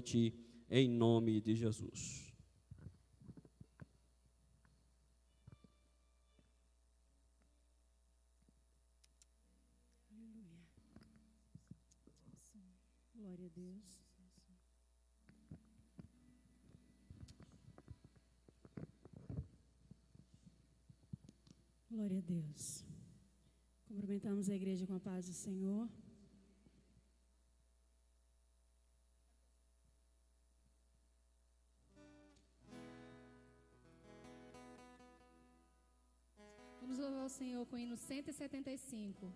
noite, em nome de Jesus. Glória a Deus. Glória a Deus. Cumprimentamos a igreja com a paz do Senhor. Vamos louvar o Senhor com o hino 175.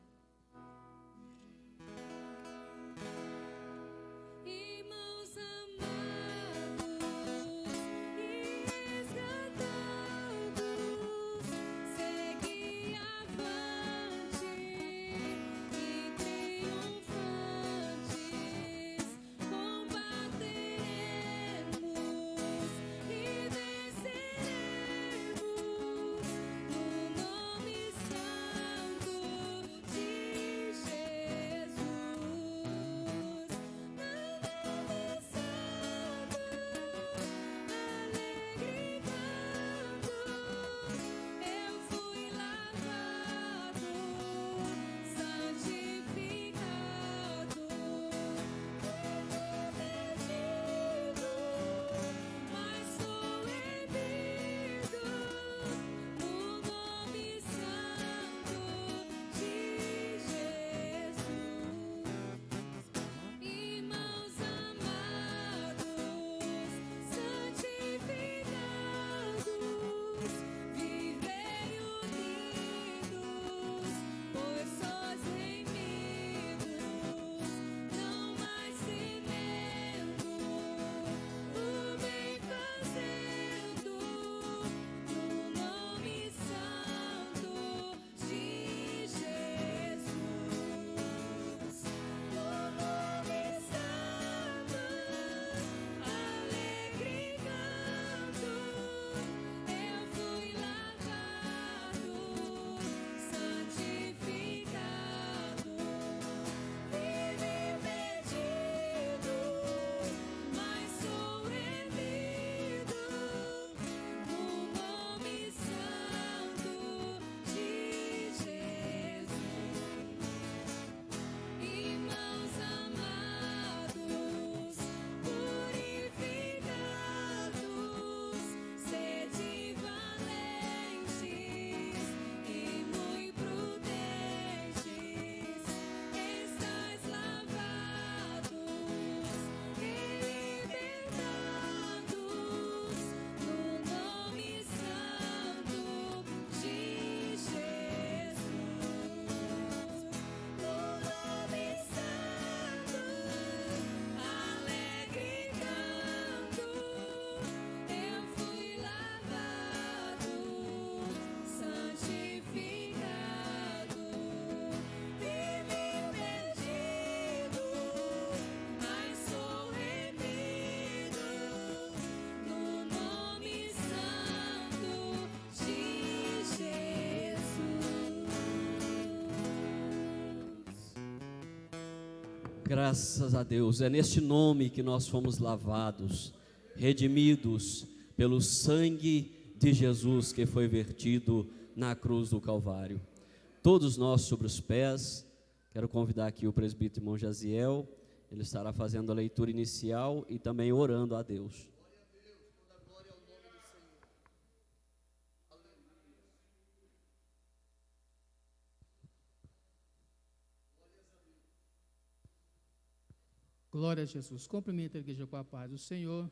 Graças a Deus, é neste nome que nós fomos lavados, redimidos pelo sangue de Jesus que foi vertido na cruz do Calvário. Todos nós sobre os pés, quero convidar aqui o presbítero irmão Jaziel, ele estará fazendo a leitura inicial e também orando a Deus. Glória a Jesus. Cumprimento a igreja com a paz do Senhor.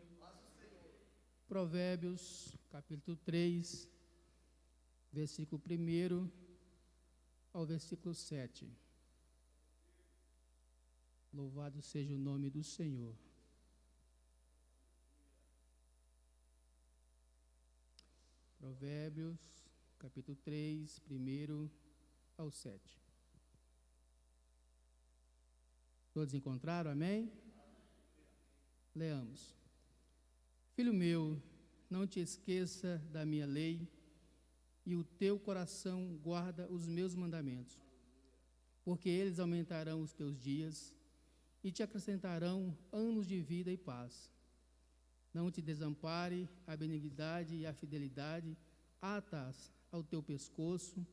Provérbios, capítulo 3, versículo 1 ao versículo 7. Louvado seja o nome do Senhor. Provérbios, capítulo 3, 1 ao 7. Todos encontraram? Amém? Leamos. Filho meu, não te esqueça da minha lei, e o teu coração guarda os meus mandamentos, porque eles aumentarão os teus dias, e te acrescentarão anos de vida e paz. Não te desampare a benignidade e a fidelidade, ata-as ao teu pescoço,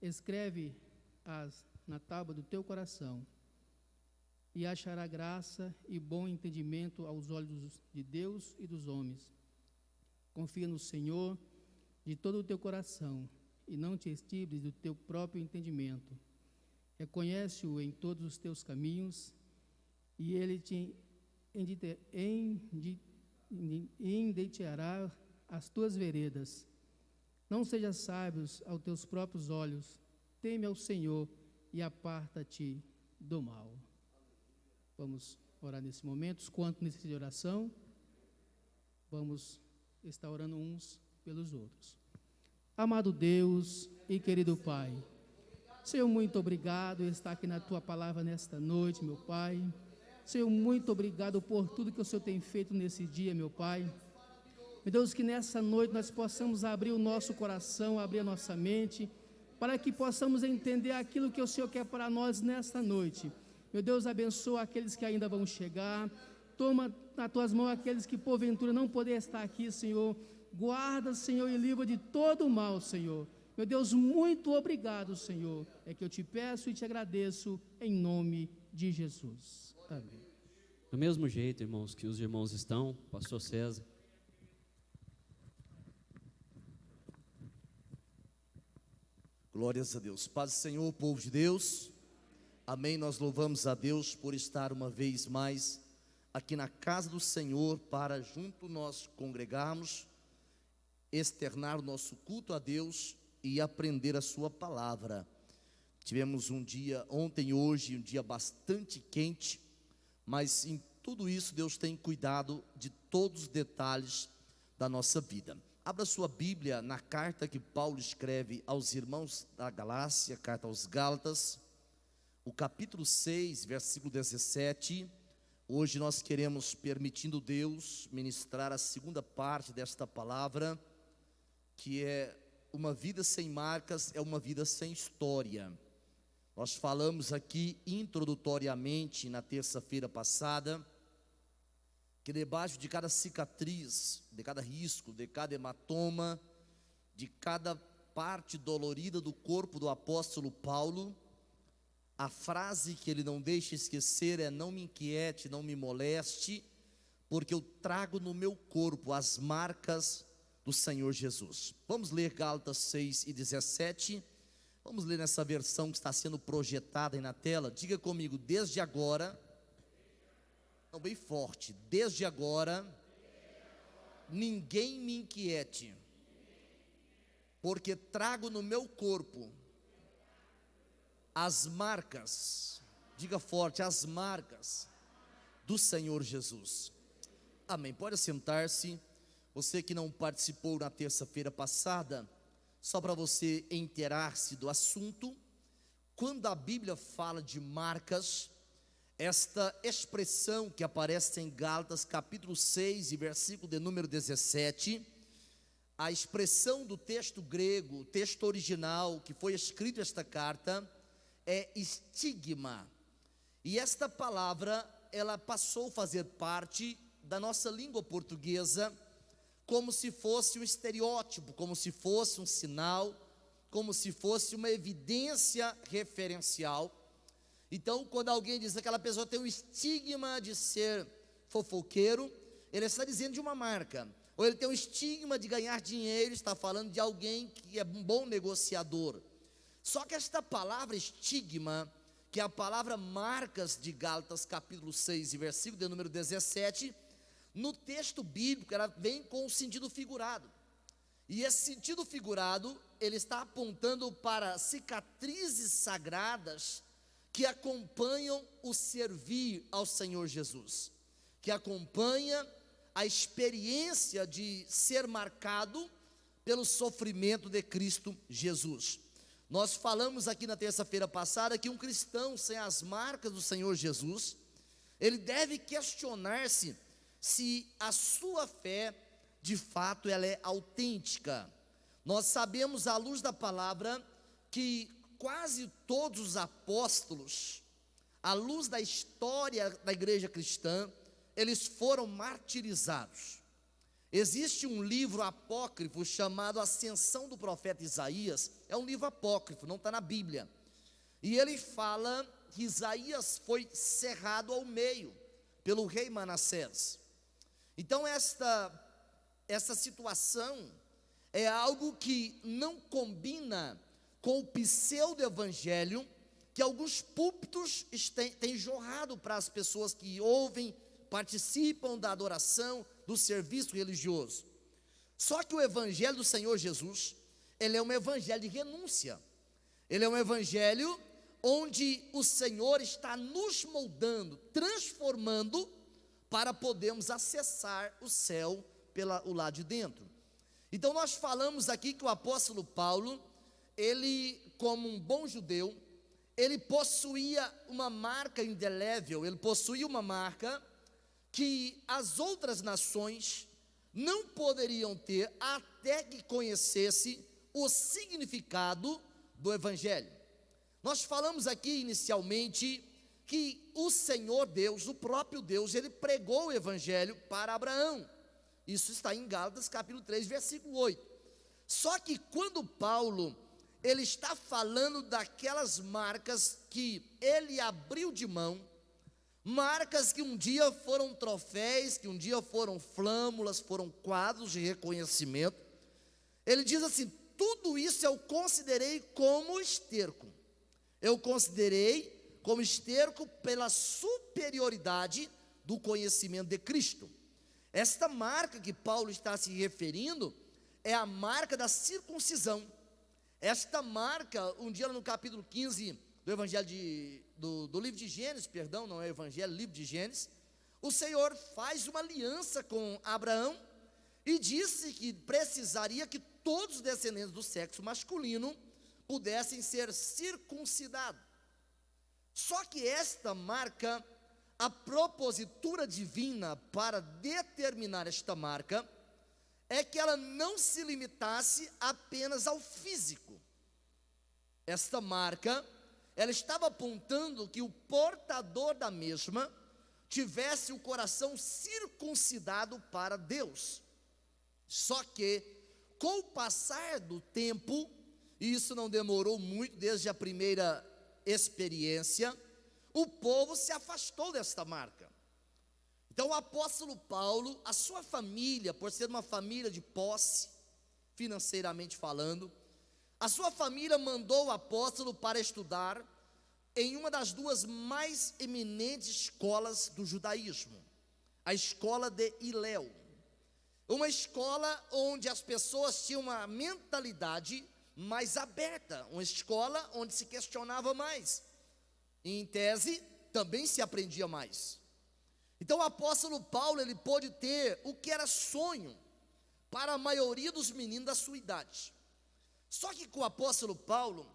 escreve-as na tábua do teu coração, e achará graça e bom entendimento aos olhos de Deus e dos homens. Confia no Senhor de todo o teu coração, e não te estibres do teu próprio entendimento. Reconhece-o em todos os teus caminhos, e ele te endireitará as tuas veredas. Não sejas sábios aos teus próprios olhos, teme ao Senhor e aparta-te do mal. Vamos orar nesse momento, quanto necessita de oração, vamos estar orando uns pelos outros. Amado Deus e querido Pai, Senhor, muito obrigado por estar aqui na Tua palavra nesta noite, meu Pai. Senhor, muito obrigado por tudo que o Senhor tem feito nesse dia, meu Pai. Meu Deus, que nessa noite nós possamos abrir o nosso coração, abrir a nossa mente, para que possamos entender aquilo que o Senhor quer para nós nesta noite. Meu Deus, abençoa aqueles que ainda vão chegar. Toma nas Tuas mãos aqueles que porventura não poderem estar aqui, Senhor. Guarda, Senhor, e livra de todo o mal, Senhor. Meu Deus, muito obrigado, Senhor. É que eu te peço e te agradeço em nome de Jesus. Amém. Do mesmo jeito, irmãos, que os irmãos estão, pastor César. Glórias a Deus. Paz do Senhor, povo de Deus. Amém. Nós louvamos a Deus por estar uma vez mais aqui na casa do Senhor, para junto nós congregarmos, externar o nosso culto a Deus e aprender a sua palavra. Tivemos um dia ontem e hoje, um dia bastante quente, mas em tudo isso Deus tem cuidado de todos os detalhes da nossa vida. Abra sua Bíblia na carta que Paulo escreve aos irmãos da Galácia, carta aos Gálatas, o capítulo 6, versículo 17. Hoje nós queremos, permitindo Deus, ministrar a segunda parte desta palavra, que é: uma vida sem marcas é uma vida sem história. Nós falamos aqui introdutoriamente na terça-feira passada que debaixo de cada cicatriz, de cada risco, de cada hematoma, de cada parte dolorida do corpo do apóstolo Paulo, a frase que ele não deixa esquecer é: não me inquiete, não me moleste, porque eu trago no meu corpo as marcas do Senhor Jesus. Vamos ler Gálatas 6 e 17. Vamos ler nessa versão que está sendo projetada aí na tela. Diga comigo: desde agora, não, bem forte, desde agora, ninguém me inquiete, porque trago no meu corpo as marcas, diga forte, as marcas do Senhor Jesus. Amém. Pode sentar-se. Você que não participou na terça-feira passada, só para você inteirar-se do assunto, quando a Bíblia fala de marcas, esta expressão que aparece em Gálatas capítulo 6 e versículo de número 17, a expressão do texto grego, o texto original que foi escrito esta carta, é estigma. E esta palavra, ela passou a fazer parte da nossa língua portuguesa, como se fosse um estereótipo, como se fosse um sinal, como se fosse uma evidência referencial. Então, quando alguém diz que aquela pessoa tem um estigma de ser fofoqueiro, ele está dizendo de uma marca. Ou ele tem um estigma de ganhar dinheiro, está falando de alguém que é um bom negociador. Só que esta palavra estigma, que é a palavra marcas de Gálatas capítulo 6 e versículo de número 17, no texto bíblico ela vem com um sentido figurado. E esse sentido figurado, ele está apontando para cicatrizes sagradas que acompanham o servir ao Senhor Jesus, que acompanha a experiência de ser marcado pelo sofrimento de Cristo Jesus. Nós falamos aqui na terça-feira passada que um cristão sem as marcas do Senhor Jesus, ele deve questionar-se se a sua fé, de fato, ela é autêntica. Nós sabemos, à luz da palavra, que quase todos os apóstolos, à luz da história da igreja cristã, eles foram martirizados. Existe um livro apócrifo chamado Ascensão do Profeta Isaías, é um livro apócrifo, não está na Bíblia, e ele fala que Isaías foi cerrado ao meio pelo rei Manassés. Então essa situação é algo que não combina com o pseudo-evangelho que alguns púlpitos têm jorrado para as pessoas que ouvem, participam da adoração, do serviço religioso. Só que o evangelho do Senhor Jesus, ele é um evangelho de renúncia. Ele é um evangelho onde o Senhor está nos moldando, transformando, para podermos acessar o céu pelo lado de dentro. Então nós falamos aqui que o apóstolo Paulo, ele, como um bom judeu, ele possuía uma marca indelével, ele possuía uma marca que as outras nações não poderiam ter até que conhecesse o significado do evangelho. Nós falamos aqui inicialmente que o Senhor Deus, o próprio Deus, ele pregou o evangelho para Abraão. Isso está em Gálatas capítulo 3, versículo 8. Só que quando Paulo, ele está falando daquelas marcas que ele abriu de mão, marcas que um dia foram troféus, que um dia foram flâmulas, foram quadros de reconhecimento, ele diz assim: tudo isso eu considerei como esterco. Eu considerei como esterco pela superioridade do conhecimento de Cristo. Esta marca que Paulo está se referindo é a marca da circuncisão. Esta marca, um dia no capítulo 15 do evangelho do livro de Gênesis, perdão, não é evangelho, livro de Gênesis, o Senhor faz uma aliança com Abraão e disse que precisaria que todos os descendentes do sexo masculino pudessem ser circuncidados. Só que esta marca, a propositura divina para determinar esta marca, é que ela não se limitasse apenas ao físico. Esta marca, ela estava apontando que o portador da mesma tivesse o coração circuncidado para Deus. Só que, com o passar do tempo, e isso não demorou muito, desde a primeira experiência, o povo se afastou desta marca. Então o apóstolo Paulo, a sua família, por ser uma família de posse, financeiramente falando, a sua família mandou o apóstolo para estudar em uma das duas mais eminentes escolas do judaísmo, a escola de Hilel, uma escola onde as pessoas tinham uma mentalidade mais aberta, uma escola onde se questionava mais, e em tese também se aprendia mais. Então o apóstolo Paulo, ele pôde ter o que era sonho para a maioria dos meninos da sua idade. Só que com o apóstolo Paulo,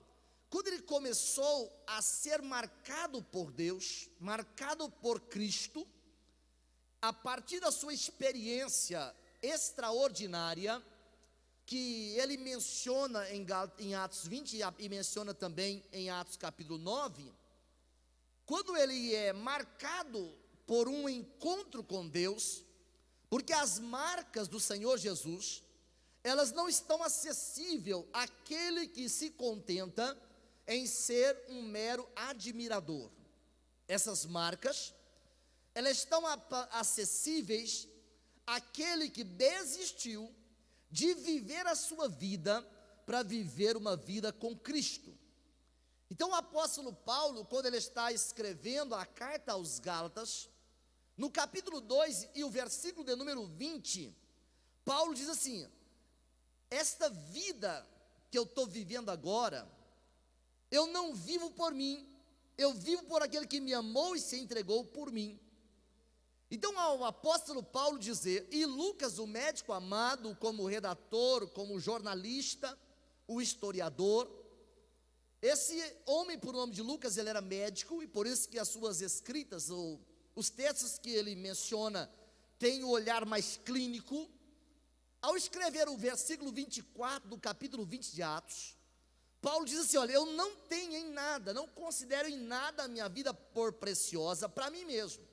quando ele começou a ser marcado por Deus, marcado por Cristo, a partir da sua experiência extraordinária, que ele menciona em Atos 20 e menciona também em Atos capítulo 9, quando ele é marcado por um encontro com Deus, porque as marcas do Senhor Jesus, elas não estão acessíveis àquele que se contenta em ser um mero admirador. Essas marcas, elas estão acessíveis àquele que desistiu de viver a sua vida para viver uma vida com Cristo. Então o apóstolo Paulo, quando ele está escrevendo a carta aos Gálatas, no capítulo 2 e o versículo de número 20, Paulo diz assim: esta vida que eu estou vivendo agora, eu não vivo por mim, eu vivo por aquele que me amou e se entregou por mim. Então ao apóstolo Paulo dizer, e Lucas, o médico amado, como redator, como jornalista, o historiador, esse homem por nome de Lucas, ele era médico, e por isso que as suas escritas, ou os textos que ele menciona, têm o olhar mais clínico. Ao escrever o versículo 24 do capítulo 20 de Atos, Paulo diz assim: olha, eu não tenho em nada, não considero em nada a minha vida por preciosa para mim mesmo,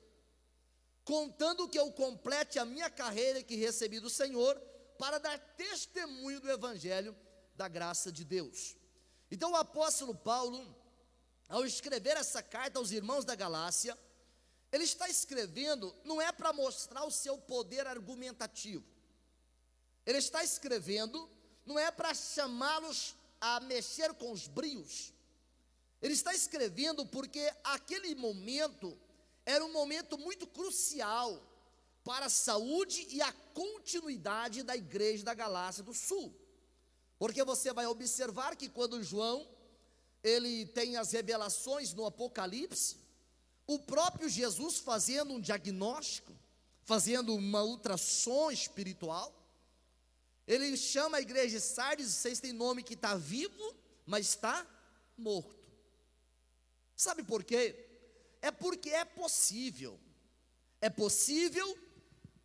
contando que eu complete a minha carreira que recebi do Senhor, para dar testemunho do Evangelho da graça de Deus. Então o apóstolo Paulo, ao escrever essa carta aos irmãos da Galácia, ele está escrevendo, não é para mostrar o seu poder argumentativo, ele está escrevendo, não é para chamá-los a mexer com os brios, ele está escrevendo porque aquele momento era um momento muito crucial para a saúde e a continuidade da igreja da Galácia do Sul, porque você vai observar que quando João, ele tem as revelações no Apocalipse, o próprio Jesus fazendo um diagnóstico, fazendo uma ultrassom espiritual, ele chama a igreja de Sardes: vocês têm nome que está vivo, mas está morto. Sabe por quê? É porque é possível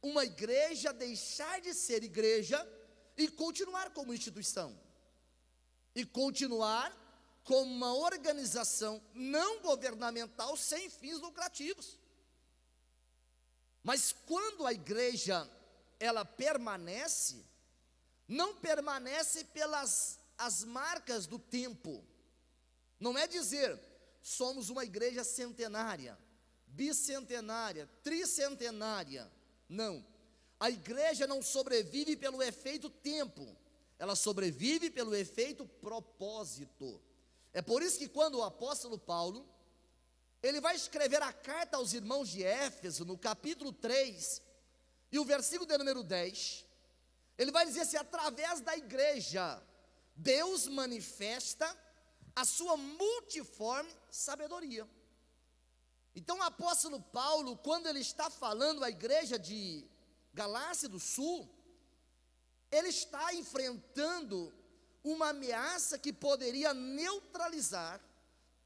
uma igreja deixar de ser igreja e continuar como instituição, e continuar como uma organização não governamental sem fins lucrativos. Mas quando a igreja, ela permanece, não permanece pelas as marcas do tempo, não é dizer somos uma igreja centenária, bicentenária, tricentenária, não, a igreja não sobrevive pelo efeito tempo, ela sobrevive pelo efeito propósito. É por isso que quando o apóstolo Paulo, ele vai escrever a carta aos irmãos de Éfeso, no capítulo 3, e o versículo de número 10, ele vai dizer assim: através da igreja, Deus manifesta a sua multiforme sabedoria. Então o apóstolo Paulo, quando ele está falando à igreja de Galácia do Sul, ele está enfrentando uma ameaça que poderia neutralizar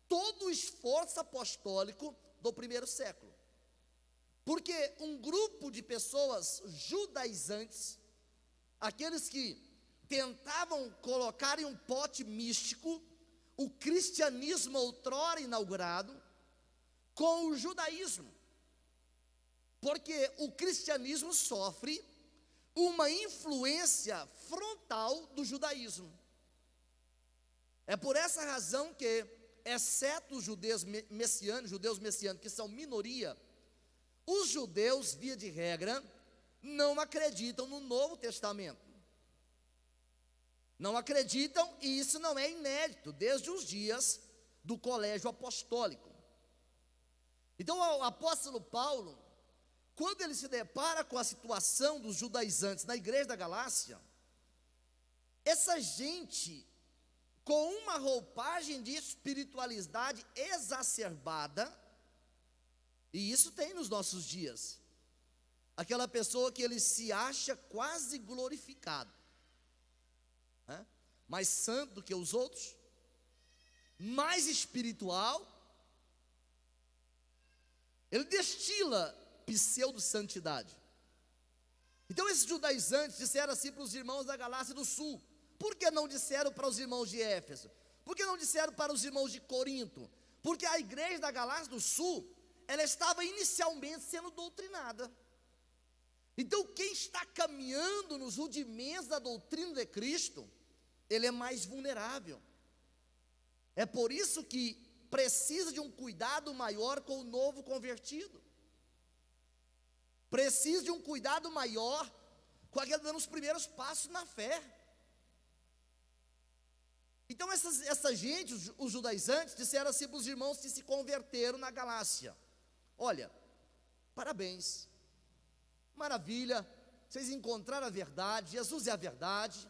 todo o esforço apostólico do primeiro século, porque um grupo de pessoas judaizantes, aqueles que tentavam colocar em um pote místico o cristianismo outrora inaugurado com o judaísmo, porque o cristianismo sofre uma influência frontal do judaísmo. É por essa razão que, exceto os judeus messiânicos, que são minoria, os judeus, via de regra, não acreditam no Novo Testamento. Não acreditam, e isso não é inédito, desde os dias do colégio apostólico. Então o apóstolo Paulo, quando ele se depara com a situação dos judaizantes na igreja da Galácia, essa gente com uma roupagem de espiritualidade exacerbada, e isso tem nos nossos dias, aquela pessoa que ele se acha quase glorificado, né? Mais santo do que os outros, mais espiritual, ele destila pseudo-santidade. Então esses judaizantes disseram assim para os irmãos da Galácia do Sul. Por que não disseram para os irmãos de Éfeso? Por que não disseram para os irmãos de Corinto? Porque a igreja da Galácia do Sul, ela estava inicialmente sendo doutrinada. Então quem está caminhando nos rudimentos da doutrina de Cristo, ele é mais vulnerável. É por isso que precisa de um cuidado maior com o novo convertido. Precisa de um cuidado maior com aquele dando os primeiros passos na fé. Então essa gente, os judaizantes, disseram assim para os irmãos que se converteram na Galácia: olha, parabéns, maravilha, vocês encontraram a verdade, Jesus é a verdade,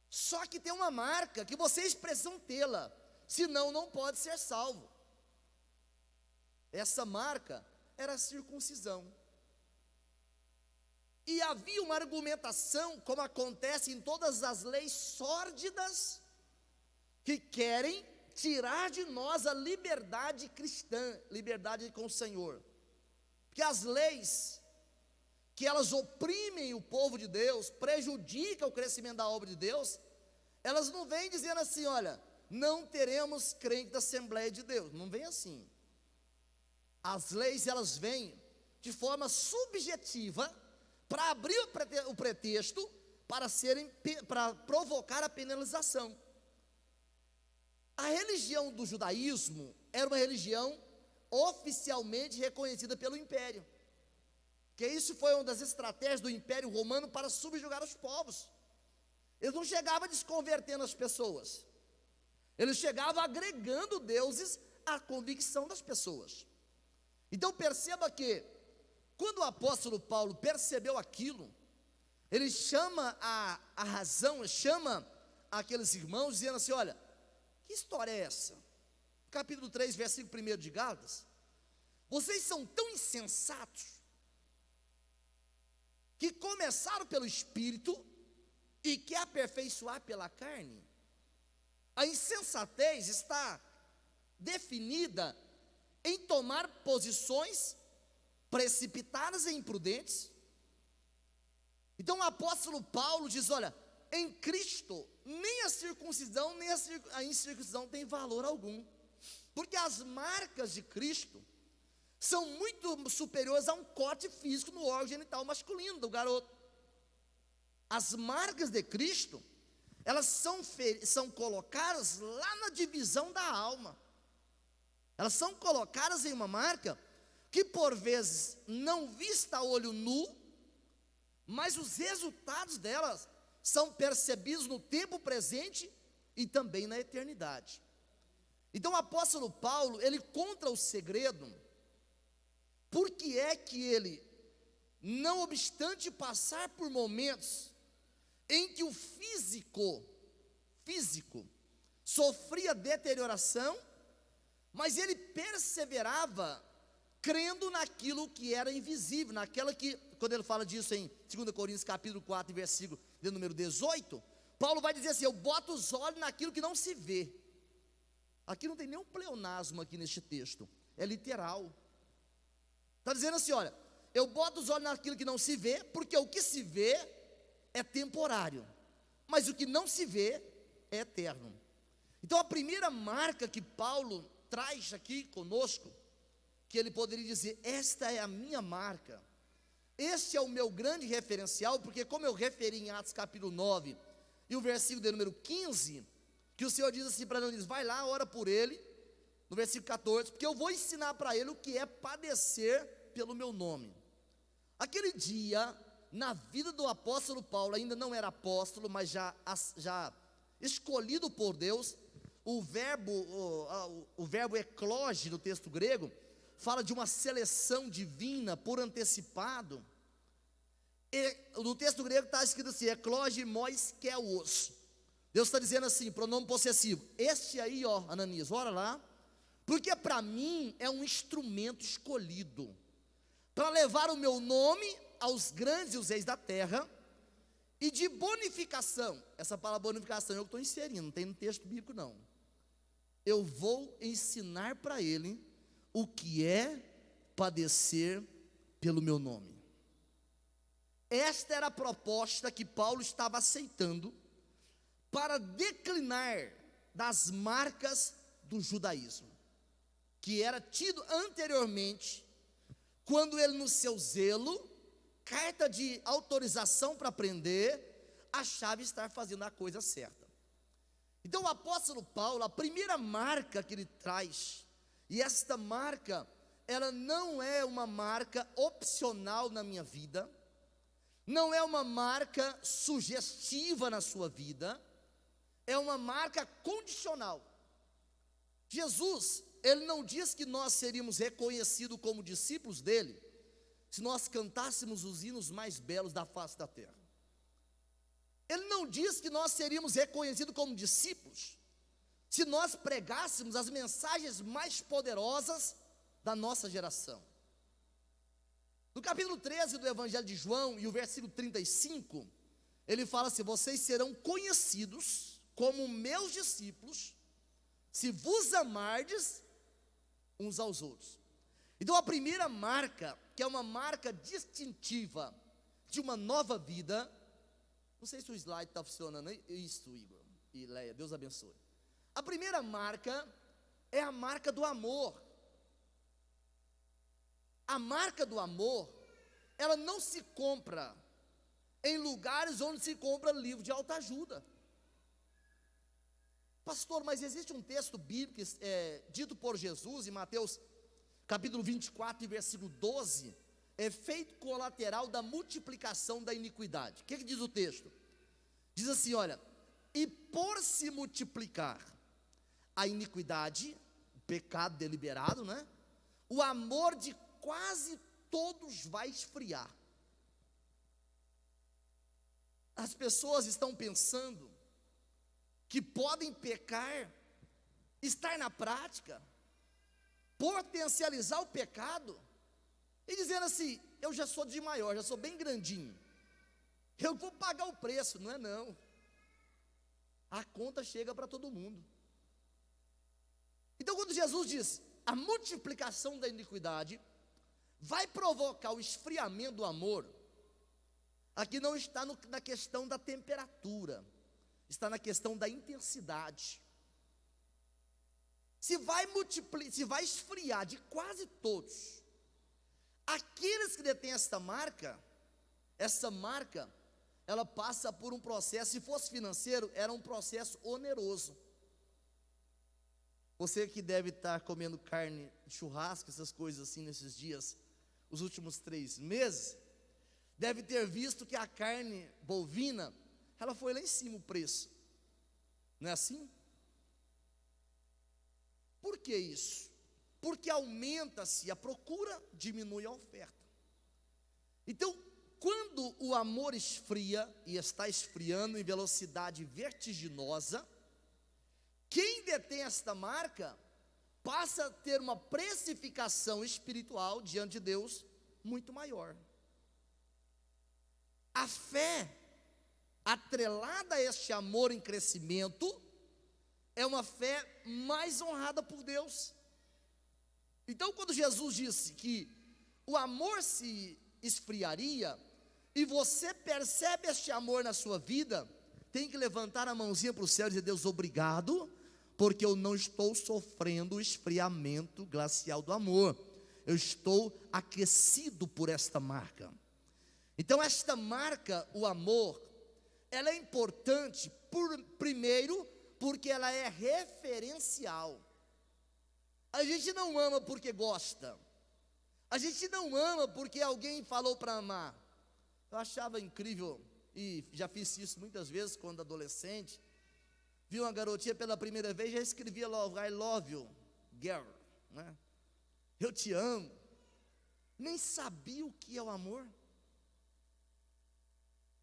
só que tem uma marca que vocês precisam tê-la, senão não pode ser salvo. Essa marca era a circuncisão. E havia uma argumentação, como acontece em todas as leis sórdidas, que querem tirar de nós a liberdade cristã, liberdade com o Senhor. Porque as leis, que elas oprimem o povo de Deus, prejudicam o crescimento da obra de Deus, elas não vêm dizendo assim: olha, não teremos crente da Assembleia de Deus. Não vem assim. As leis, elas vêm de forma subjetiva para abrir o pretexto para provocar a penalização. A religião do judaísmo era uma religião oficialmente reconhecida pelo império, que isso foi uma das estratégias do Império Romano para subjugar os povos. Eles não chegavam desconvertendo as pessoas, eles chegavam agregando deuses à convicção das pessoas. Então perceba que, quando o apóstolo Paulo percebeu aquilo, ele chama a razão, chama aqueles irmãos, dizendo assim: olha, que história é essa? Capítulo 3, versículo 1 de Gálatas: vocês são tão insensatos, que começaram pelo Espírito e quer aperfeiçoar pela carne. A insensatez está definida em tomar posições precipitadas e imprudentes. Então o apóstolo Paulo diz: olha, em Cristo nem a circuncisão nem a incircuncisão tem valor algum, porque as marcas de Cristo são muito superiores a um corte físico no órgão genital masculino do garoto. As marcas de Cristo, elas são colocadas lá na divisão da alma. Elas são colocadas em uma marca que por vezes não vista a olho nu, mas os resultados delas são percebidos no tempo presente e também na eternidade. Então o apóstolo Paulo, ele conta o segredo, porque é que ele, não obstante passar por momentos em que o físico sofria deterioração, mas ele perseverava crendo naquilo que era invisível, naquela que, quando ele fala disso em 2 Coríntios capítulo 4, versículo de número 18, Paulo vai dizer assim: eu boto os olhos naquilo que não se vê. Aqui não tem nenhum pleonasmo aqui neste texto, é literal. Está dizendo assim: olha, eu boto os olhos naquilo que não se vê, porque o que se vê é temporário, mas o que não se vê é eterno. Então a primeira marca que Paulo traz aqui conosco, que ele poderia dizer: esta é a minha marca, este é o meu grande referencial, porque como eu referi em Atos capítulo 9, e o versículo de número 15, que o Senhor diz assim para nós: vai lá, ora por ele, no versículo 14, porque eu vou ensinar para ele o que é padecer pelo meu nome. Aquele dia, na vida do apóstolo Paulo, ainda não era apóstolo, mas já escolhido por Deus. O verbo ecloge no texto grego fala de uma seleção divina por antecipado. E no texto grego está escrito assim: ecloge mois keos. Deus está dizendo assim, pronome possessivo: este aí, ó, Ananias, ora lá, porque para mim é um instrumento escolhido para levar o meu nome aos grandes e os reis da terra, e de bonificação. Essa palavra bonificação eu estou inserindo, não tem no texto bíblico não. Eu vou ensinar para ele o que é padecer pelo meu nome. Esta era a proposta que Paulo estava aceitando para declinar das marcas do judaísmo, que era tido anteriormente, quando ele, no seu zelo, carta de autorização para prender, achava estar fazendo a coisa certa. Então o apóstolo Paulo, a primeira marca que ele traz, e esta marca, ela não é uma marca opcional na minha vida, não é uma marca sugestiva na sua vida, é uma marca condicional. Jesus, ele não diz que nós seríamos reconhecidos como discípulos dele, se nós cantássemos os hinos mais belos da face da terra. Ele não diz que nós seríamos reconhecidos como discípulos, se nós pregássemos as mensagens mais poderosas da nossa geração. No capítulo 13 do Evangelho de João, e o versículo 35, ele fala assim: vocês serão conhecidos como meus discípulos, se vos amardes uns aos outros. Então a primeira marca, que é uma marca distintiva de uma nova vida, não sei se o slide está funcionando, isso, Igor e Leia, Deus abençoe. A primeira marca é a marca do amor. A marca do amor, ela não se compra em lugares onde se compra livro de autoajuda. Pastor, mas existe um texto bíblico dito por Jesus em Mateus capítulo 24, versículo 12, efeito colateral da multiplicação da iniquidade. O que diz o texto? Diz assim, olha, e por se multiplicar a iniquidade, o pecado deliberado, né? O amor de quase todos vai esfriar. As pessoas estão pensando que podem pecar, estar na prática, potencializar o pecado, e dizendo assim, eu já sou de maior, já sou bem grandinho, eu vou pagar o preço. Não é não, a conta chega para todo mundo. Então quando Jesus diz, a multiplicação da iniquidade vai provocar o esfriamento do amor, aqui não está na questão da temperatura, está na questão da intensidade. Se vai esfriar de quase todos, aqueles que detêm essa marca, ela passa por um processo, se fosse financeiro, era um processo oneroso. Você que deve estar comendo carne, churrasco, essas coisas assim nesses dias, os últimos 3 meses, deve ter visto que a carne bovina, ela foi lá em cima o preço. Não é assim? Por que isso? Porque aumenta-se a procura, diminui a oferta. Então, quando o amor esfria, e está esfriando em velocidade vertiginosa, quem detém esta marca, passa a ter uma precificação espiritual diante de Deus muito maior. A fé, atrelada a este amor em crescimento, é uma fé mais honrada por Deus. Então quando Jesus disse que o amor se esfriaria, e você percebe este amor na sua vida, tem que levantar a mãozinha para o céu e dizer, Deus, obrigado, porque eu não estou sofrendo o esfriamento glacial do amor, eu estou aquecido por esta marca. Então esta marca, o amor, ela é importante, primeiro, porque ela é referencial. A gente não ama porque gosta, a gente não ama porque alguém falou para amar. Eu achava incrível, e já fiz isso muitas vezes quando adolescente, vi uma garotinha pela primeira vez, já escrevia logo, I love you, girl, né? Eu te amo. Nem sabia o que é o amor.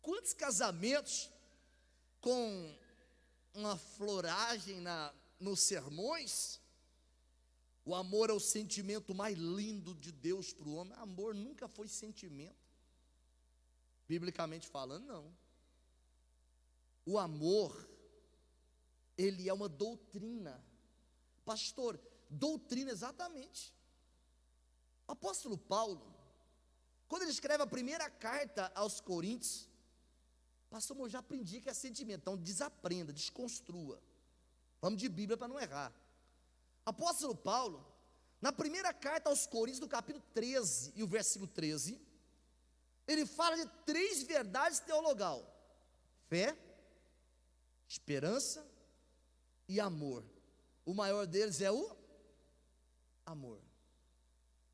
Quantos casamentos com uma floragem nos sermões? O amor é o sentimento mais lindo de Deus para o homem. Amor nunca foi sentimento, biblicamente falando, não. O amor, ele é uma doutrina. Pastor, doutrina, exatamente. O apóstolo Paulo, quando ele escreve a primeira carta aos Coríntios, pastor, eu já aprendi que é sentimento, então desaprenda, desconstrua. Vamos de Bíblia para não errar. Apóstolo Paulo, na primeira carta aos Coríntios, no capítulo 13 e o versículo 13, ele fala de 3 verdades teologal: fé, esperança e amor. O maior deles é o amor.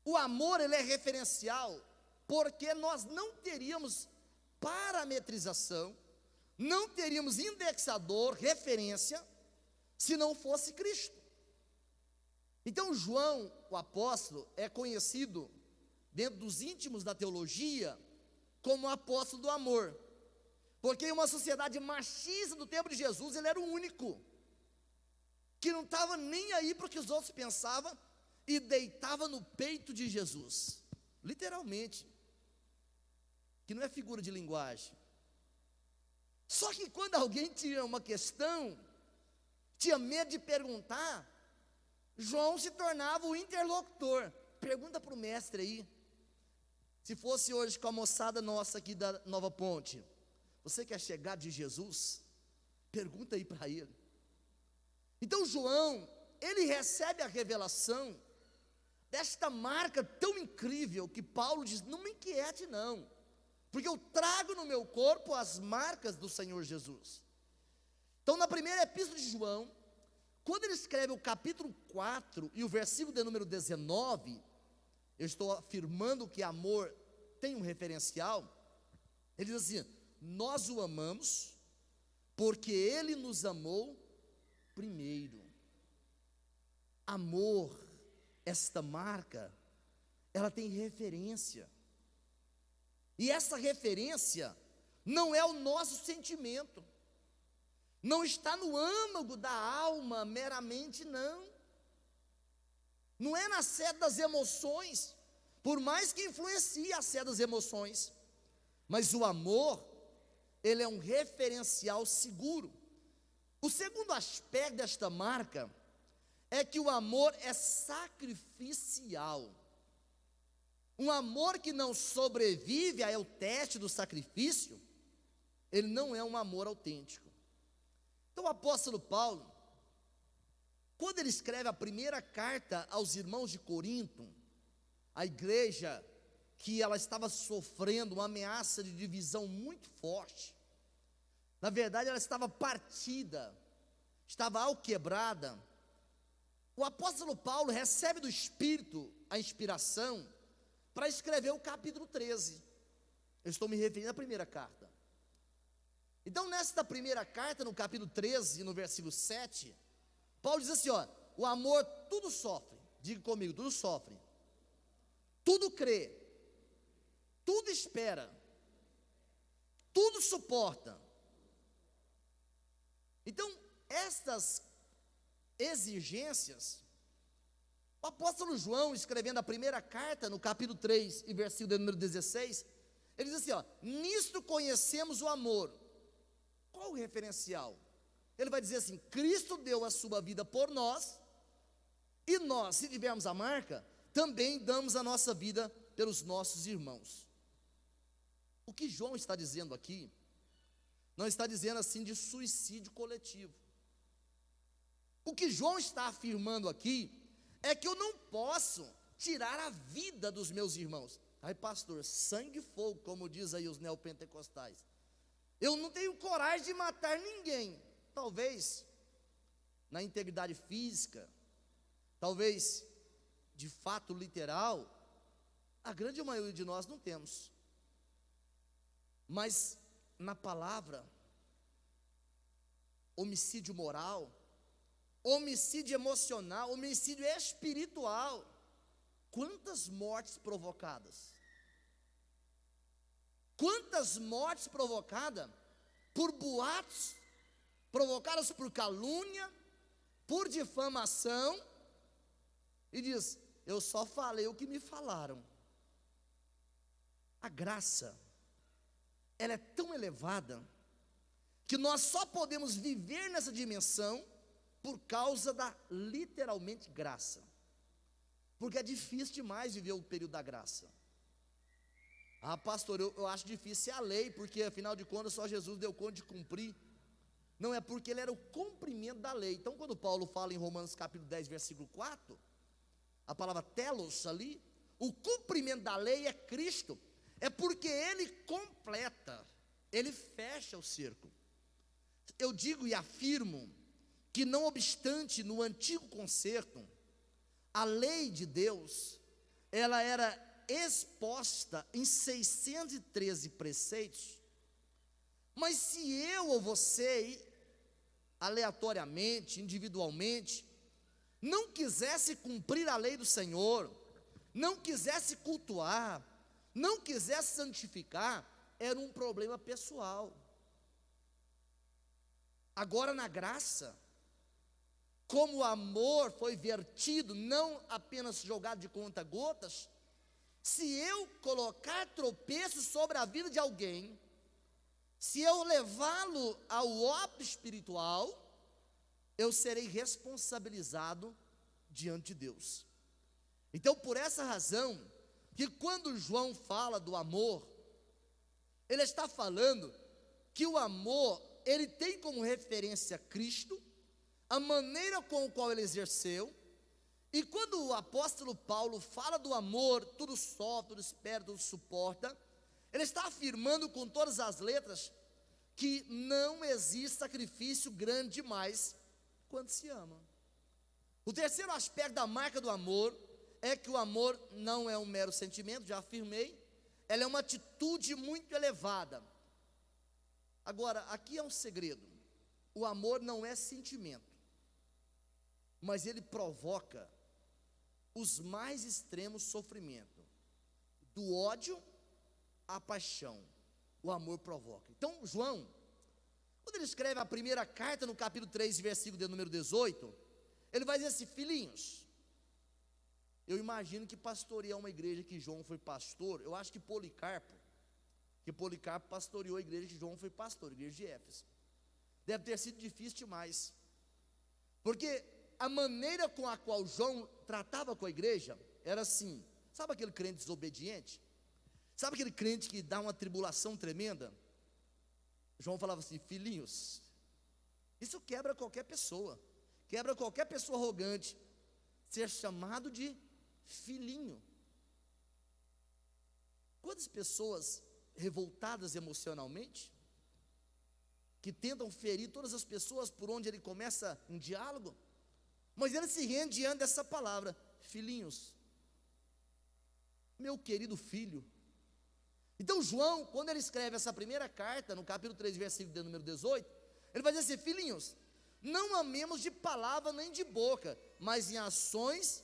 O amor, ele é referencial, porque nós não teríamos parametrização, não teríamos indexador, referência, se não fosse Cristo. Então João, o apóstolo, é conhecido dentro dos íntimos da teologia como o apóstolo do amor, porque em uma sociedade machista do tempo de Jesus, ele era o único que não estava nem aí para o que os outros pensavam, e deitava no peito de Jesus, literalmente, que não é figura de linguagem. Só que quando alguém tinha uma questão, tinha medo de perguntar, João se tornava o interlocutor. Pergunta para o mestre aí, se fosse hoje com a moçada nossa aqui da Nova Ponte, você quer chegar de Jesus? Pergunta aí para ele. Então João, ele recebe a revelação desta marca tão incrível que Paulo diz: não me inquiete não, porque eu trago no meu corpo as marcas do Senhor Jesus. Então na primeira epístola de João, quando ele escreve o capítulo 4 e o versículo de número 19, eu estou afirmando que amor tem um referencial. Ele diz assim: nós o amamos porque ele nos amou primeiro. Amor, esta marca, ela tem referência. E essa referência não é o nosso sentimento, não está no âmago da alma meramente, não. Não é na sede das emoções, por mais que influencie a sede das emoções. Mas o amor, ele é um referencial seguro. O segundo aspecto desta marca é que o amor é sacrificial. Um amor que não sobrevive ao teste do sacrifício, ele não é um amor autêntico. Então o apóstolo Paulo, quando ele escreve a primeira carta aos irmãos de Corinto, a igreja que ela estava sofrendo uma ameaça de divisão muito forte, na verdade ela estava partida, estava alquebrada, o apóstolo Paulo recebe do Espírito a inspiração para escrever o capítulo 13, eu estou me referindo à primeira carta. Então nesta primeira carta, no capítulo 13, no versículo 7, Paulo diz assim, ó: o amor tudo sofre, diga comigo, tudo sofre, tudo crê, tudo espera, tudo suporta. Então, estas exigências, o apóstolo João, escrevendo a primeira carta, no capítulo 3, e versículo número 16, ele diz assim, ó: nisto conhecemos o amor. Qual o referencial? Ele vai dizer assim: Cristo deu a sua vida por nós, e nós, se tivermos a marca, também damos a nossa vida pelos nossos irmãos. O que João está dizendo aqui, não está dizendo assim de suicídio coletivo. O que João está afirmando aqui, é que eu não posso tirar a vida dos meus irmãos. Ai pastor, sangue e fogo, como diz aí os neopentecostais. Eu não tenho coragem de matar ninguém. Talvez na integridade física, talvez de fato literal, a grande maioria de nós não temos. Mas na palavra, homicídio moral, homicídio emocional, homicídio espiritual, quantas mortes provocadas? Quantas mortes provocadas por boatos, provocadas por calúnia, por difamação, e diz: eu só falei o que me falaram. A graça, ela é tão elevada, que nós só podemos viver nessa dimensão por causa da, literalmente, graça. Porque é difícil demais viver o período da graça. Ah pastor, eu acho difícil a lei, porque afinal de contas só Jesus deu conta de cumprir. Não, é porque ele era o cumprimento da lei. Então quando Paulo fala em Romanos capítulo 10, versículo 4, a palavra telos ali, o cumprimento da lei é Cristo, é porque ele completa, ele fecha o cerco. Eu digo e afirmo que não obstante no antigo concerto, a lei de Deus, ela era exposta em 613 preceitos, mas se eu ou você, aleatoriamente, individualmente, não quisesse cumprir a lei do Senhor, não quisesse cultuar, não quisesse santificar, era um problema pessoal. Agora na graça, como o amor foi vertido, não apenas jogado de conta gotas, se eu colocar tropeço sobre a vida de alguém, se eu levá-lo ao óbito espiritual, eu serei responsabilizado diante de Deus. Então por essa razão, que quando João fala do amor, ele está falando que o amor, ele tem como referência Cristo, a maneira com a qual ele exerceu. E quando o apóstolo Paulo fala do amor, tudo sofre, tudo espera, tudo suporta, ele está afirmando com todas as letras que não existe sacrifício grande demais quando se ama. O terceiro aspecto da marca do amor é que o amor não é um mero sentimento, já afirmei, ela é uma atitude muito elevada. Agora, aqui é um segredo: o amor não é sentimento, mas ele provoca os mais extremos sofrimentos, do ódio à paixão, o amor provoca. Então, João, quando ele escreve a primeira carta, no capítulo 3, versículo de número 18, ele vai dizer assim: filhinhos, eu imagino que pastorear uma igreja que João foi pastor, eu acho que Policarpo pastoreou a igreja que João foi pastor, a igreja de Éfeso, deve ter sido difícil demais, porque a maneira com a qual João tratava com a igreja era assim. Sabe aquele crente desobediente? Sabe aquele crente que dá uma tribulação tremenda? João falava assim: filhinhos, isso quebra qualquer pessoa arrogante, ser chamado de filhinho. Quantas pessoas revoltadas emocionalmente, que tentam ferir todas as pessoas por onde ele começa um diálogo, mas ele se rende diante dessa palavra: filhinhos, meu querido filho. Então João, quando ele escreve essa primeira carta, no capítulo 3, versículo de número 18, ele vai dizer assim: filhinhos, não amemos de palavra nem de boca, mas em ações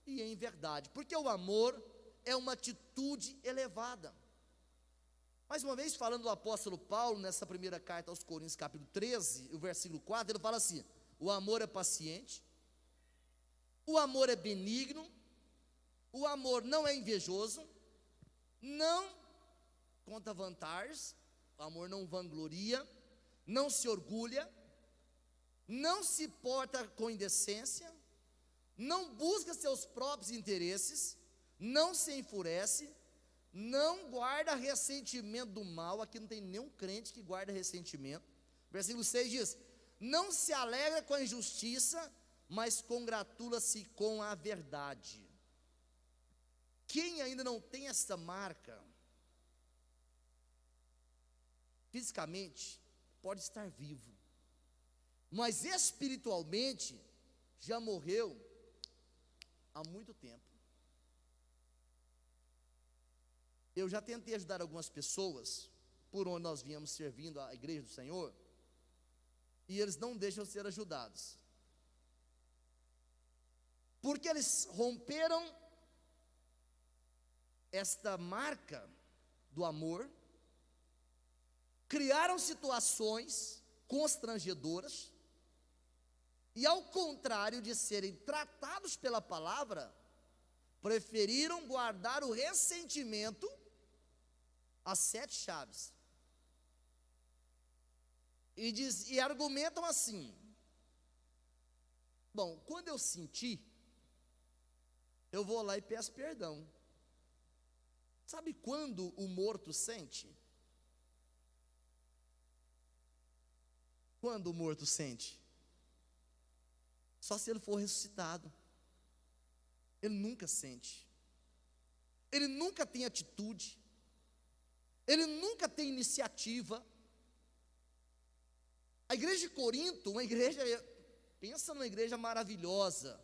e em verdade, porque o amor é uma atitude elevada. Mais uma vez, falando do apóstolo Paulo, nessa primeira carta aos Coríntios, capítulo 13, o versículo 4, ele fala assim: o amor é paciente, o amor é benigno, o amor não é invejoso, não conta vantagens, o amor não vangloria, não se orgulha, não se porta com indecência, não busca seus próprios interesses, não se enfurece, não guarda ressentimento do mal. Aqui não tem nenhum crente que guarda ressentimento. Versículo 6 diz: não se alegra com a injustiça, mas congratula-se com a verdade. Quem ainda não tem essa marca, fisicamente pode estar vivo, mas espiritualmente já morreu há muito tempo. Eu já tentei ajudar algumas pessoas por onde nós viemos servindo a igreja do Senhor, e eles não deixam ser ajudados, porque eles romperam esta marca do amor, criaram situações constrangedoras, e ao contrário de serem tratados pela palavra, preferiram guardar o ressentimento às 7 chaves. E argumentam assim: bom, quando eu sentir, eu vou lá e peço perdão. Sabe quando o morto sente? Quando o morto sente? Só se ele for ressuscitado. Ele nunca sente, ele nunca tem atitude, ele nunca tem iniciativa. A igreja de Corinto, uma igreja, pensa numa igreja maravilhosa,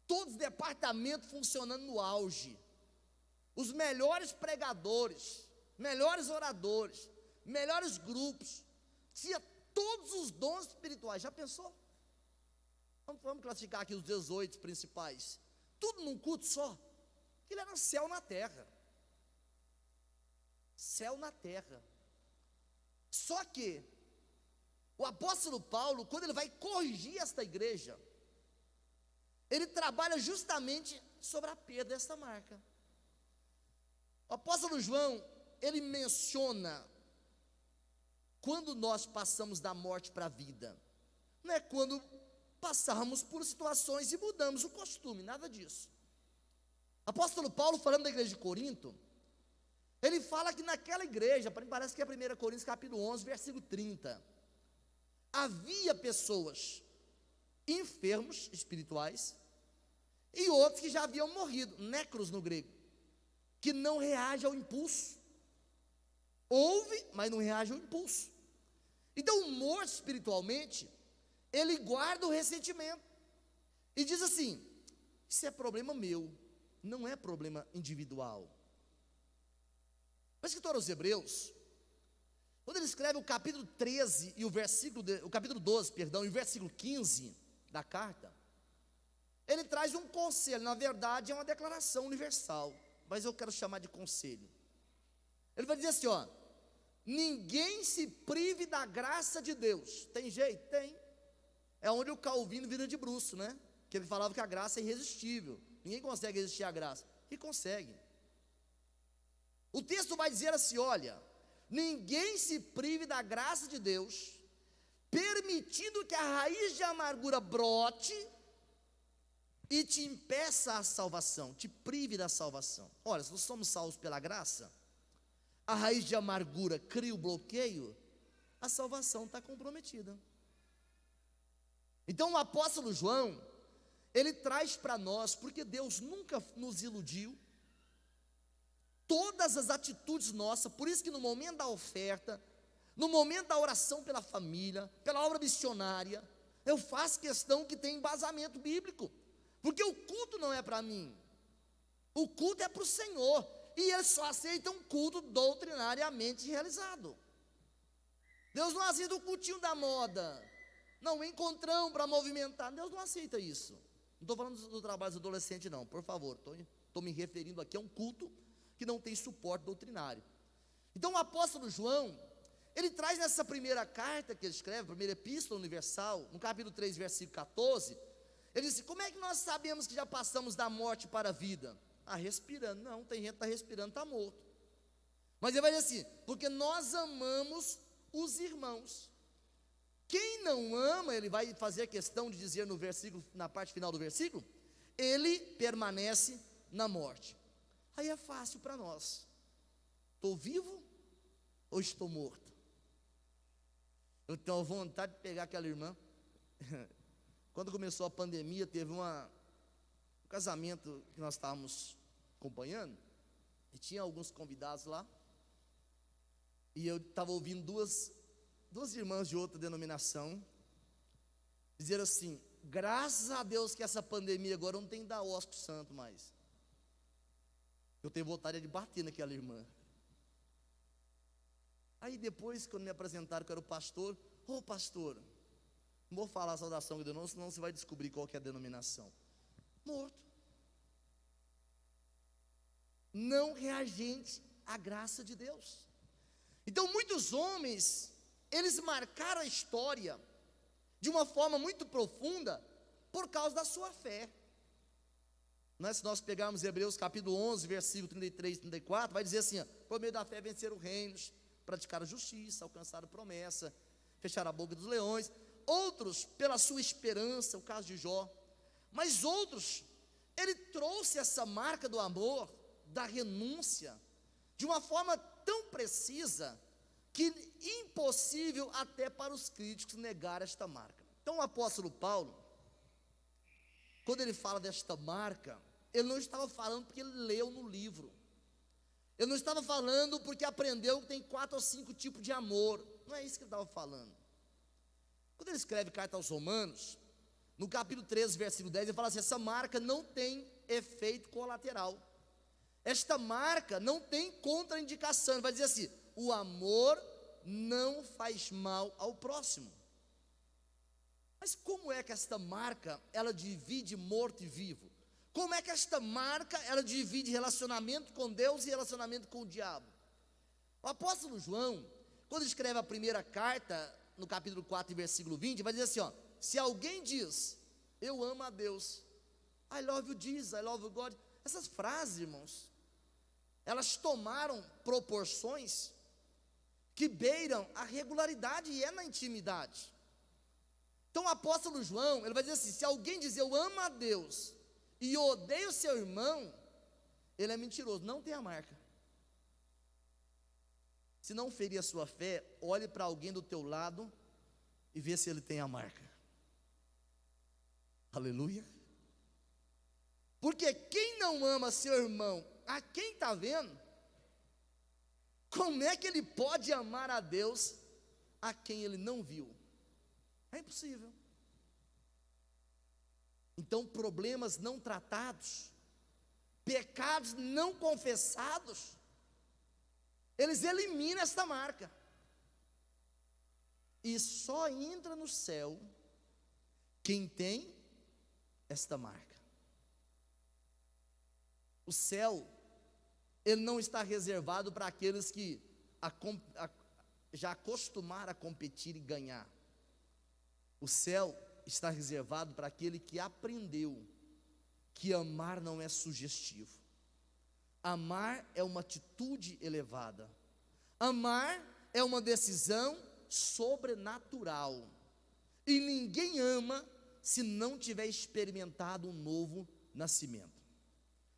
todos os departamentos funcionando no auge, os melhores pregadores, melhores oradores, melhores grupos, tinha todos os dons espirituais. Já pensou? Vamos classificar aqui os 18 principais, tudo num culto só. Aquilo era céu na terra, céu na terra. Só que o apóstolo Paulo, quando ele vai corrigir esta igreja, ele trabalha justamente sobre a perda desta marca. O apóstolo João, ele menciona quando nós passamos da morte para a vida. Não é quando passarmos por situações e mudamos o costume, nada disso. Apóstolo Paulo, falando da igreja de Corinto, ele fala que naquela igreja, parece que é 1 Coríntios capítulo 11, versículo 30, havia pessoas enfermos espirituais, e outros que já haviam morrido, necros no grego, que não reage ao impulso. Ouve, mas não reage ao impulso. Então o morto espiritualmente, ele guarda o ressentimento, e diz assim: isso é problema meu, não é problema individual. O escritor aos Hebreus, quando ele escreve o capítulo 13 e o capítulo 12, perdão, e o versículo 15 da carta, ele traz um conselho. Na verdade é uma declaração universal, mas eu quero chamar de conselho. Ele vai dizer assim, ó: ninguém se prive da graça de Deus. Tem jeito? Tem. É onde o Calvino vira de bruço, né? Que ele falava que a graça é irresistível, ninguém consegue resistir à graça. E consegue. O texto vai dizer assim, olha: ninguém se prive da graça de Deus, permitindo que a raiz de amargura brote e te impeça a salvação, te prive da salvação. Olha, se nós somos salvos pela graça, a raiz de amargura cria o bloqueio, a salvação está comprometida. Então o apóstolo João, ele traz para nós, porque Deus nunca nos iludiu, todas as atitudes nossas, por isso que no momento da oferta, no momento da oração pela família, pela obra missionária, eu faço questão que tenha embasamento bíblico, porque o culto não é para mim, o culto é para o Senhor, e Ele só aceita um culto doutrinariamente realizado. Deus não aceita o cultinho da moda, não, um encontrão para movimentar. Deus não aceita isso. Não estou falando do trabalho dos adolescentes não, por favor, estou me referindo aqui a um culto que não tem suporte doutrinário. Então o apóstolo João, ele traz nessa primeira carta que ele escreve, primeira epístola universal, no capítulo 3, versículo 14, ele diz: como é que nós sabemos que já passamos da morte para a vida? Ah, respirando. Não, tem gente que está respirando, está morto. Mas ele vai dizer assim: porque nós amamos os irmãos. Quem não ama, ele vai fazer a questão de dizer no versículo, na parte final do versículo, ele permanece na morte. Aí é fácil para nós: estou vivo ou estou morto? Eu tenho vontade de pegar aquela irmã. Quando começou a pandemia, teve um casamento que nós estávamos acompanhando, e tinha alguns convidados lá, e eu estava ouvindo duas irmãs de outra denominação dizer assim: graças a Deus que essa pandemia agora não tem que dar ósculo santo mais. Eu tenho vontade de bater naquela irmã. Aí depois, quando me apresentaram que eu era o pastor, ô pastor, não vou falar a saudação que deu não, senão você vai descobrir qual que é a denominação. Morto. Não reagente à graça de Deus. Então muitos homens, eles marcaram a história de uma forma muito profunda por causa da sua fé. Não é? Se nós pegarmos Hebreus capítulo 11, versículo 33 e 34, vai dizer assim, ó: por meio da fé venceram reinos, praticaram justiça, alcançaram promessa, fecharam a boca dos leões. Outros pela sua esperança, o caso de Jó. Mas outros, ele trouxe essa marca do amor, da renúncia, de uma forma tão precisa, que impossível até para os críticos negar esta marca. Então o apóstolo Paulo, quando ele fala desta marca, ele não estava falando porque ele leu no livro, ele não estava falando porque aprendeu que tem 4 ou 5 tipos de amor, não é isso que ele estava falando. Quando ele escreve carta aos Romanos, no capítulo 13, versículo 10, ele fala assim: essa marca não tem efeito colateral, esta marca não tem contraindicação. Ele vai dizer assim: o amor não faz mal ao próximo. Mas como é que esta marca, ela divide morto e vivo? Como é que esta marca, ela divide relacionamento com Deus e relacionamento com o diabo? O apóstolo João, quando escreve a primeira carta, no capítulo 4, versículo 20, vai dizer assim, ó: se alguém diz, eu amo a Deus, I love you Jesus, I love you God, essas frases, irmãos, elas tomaram proporções que beiram a regularidade, e é na intimidade. Então o apóstolo João, ele vai dizer assim: se alguém diz eu amo a Deus e odeia o seu irmão, ele é mentiroso, não tem a marca. Se não ferir a sua fé, olhe para alguém do teu lado e vê se ele tem a marca. Aleluia. Porque quem não ama seu irmão, a quem está vendo, como é que ele pode amar a Deus a quem ele não viu? É impossível. Então, problemas não tratados, pecados não confessados, eles eliminam esta marca. E só entra no céu quem tem esta marca. O céu, ele não está reservado para aqueles que já acostumaram a competir e ganhar. O céu está reservado para aquele que aprendeu que amar não é sugestivo. Amar é uma atitude elevada. Amar é uma decisão sobrenatural. E ninguém ama se não tiver experimentado um novo nascimento,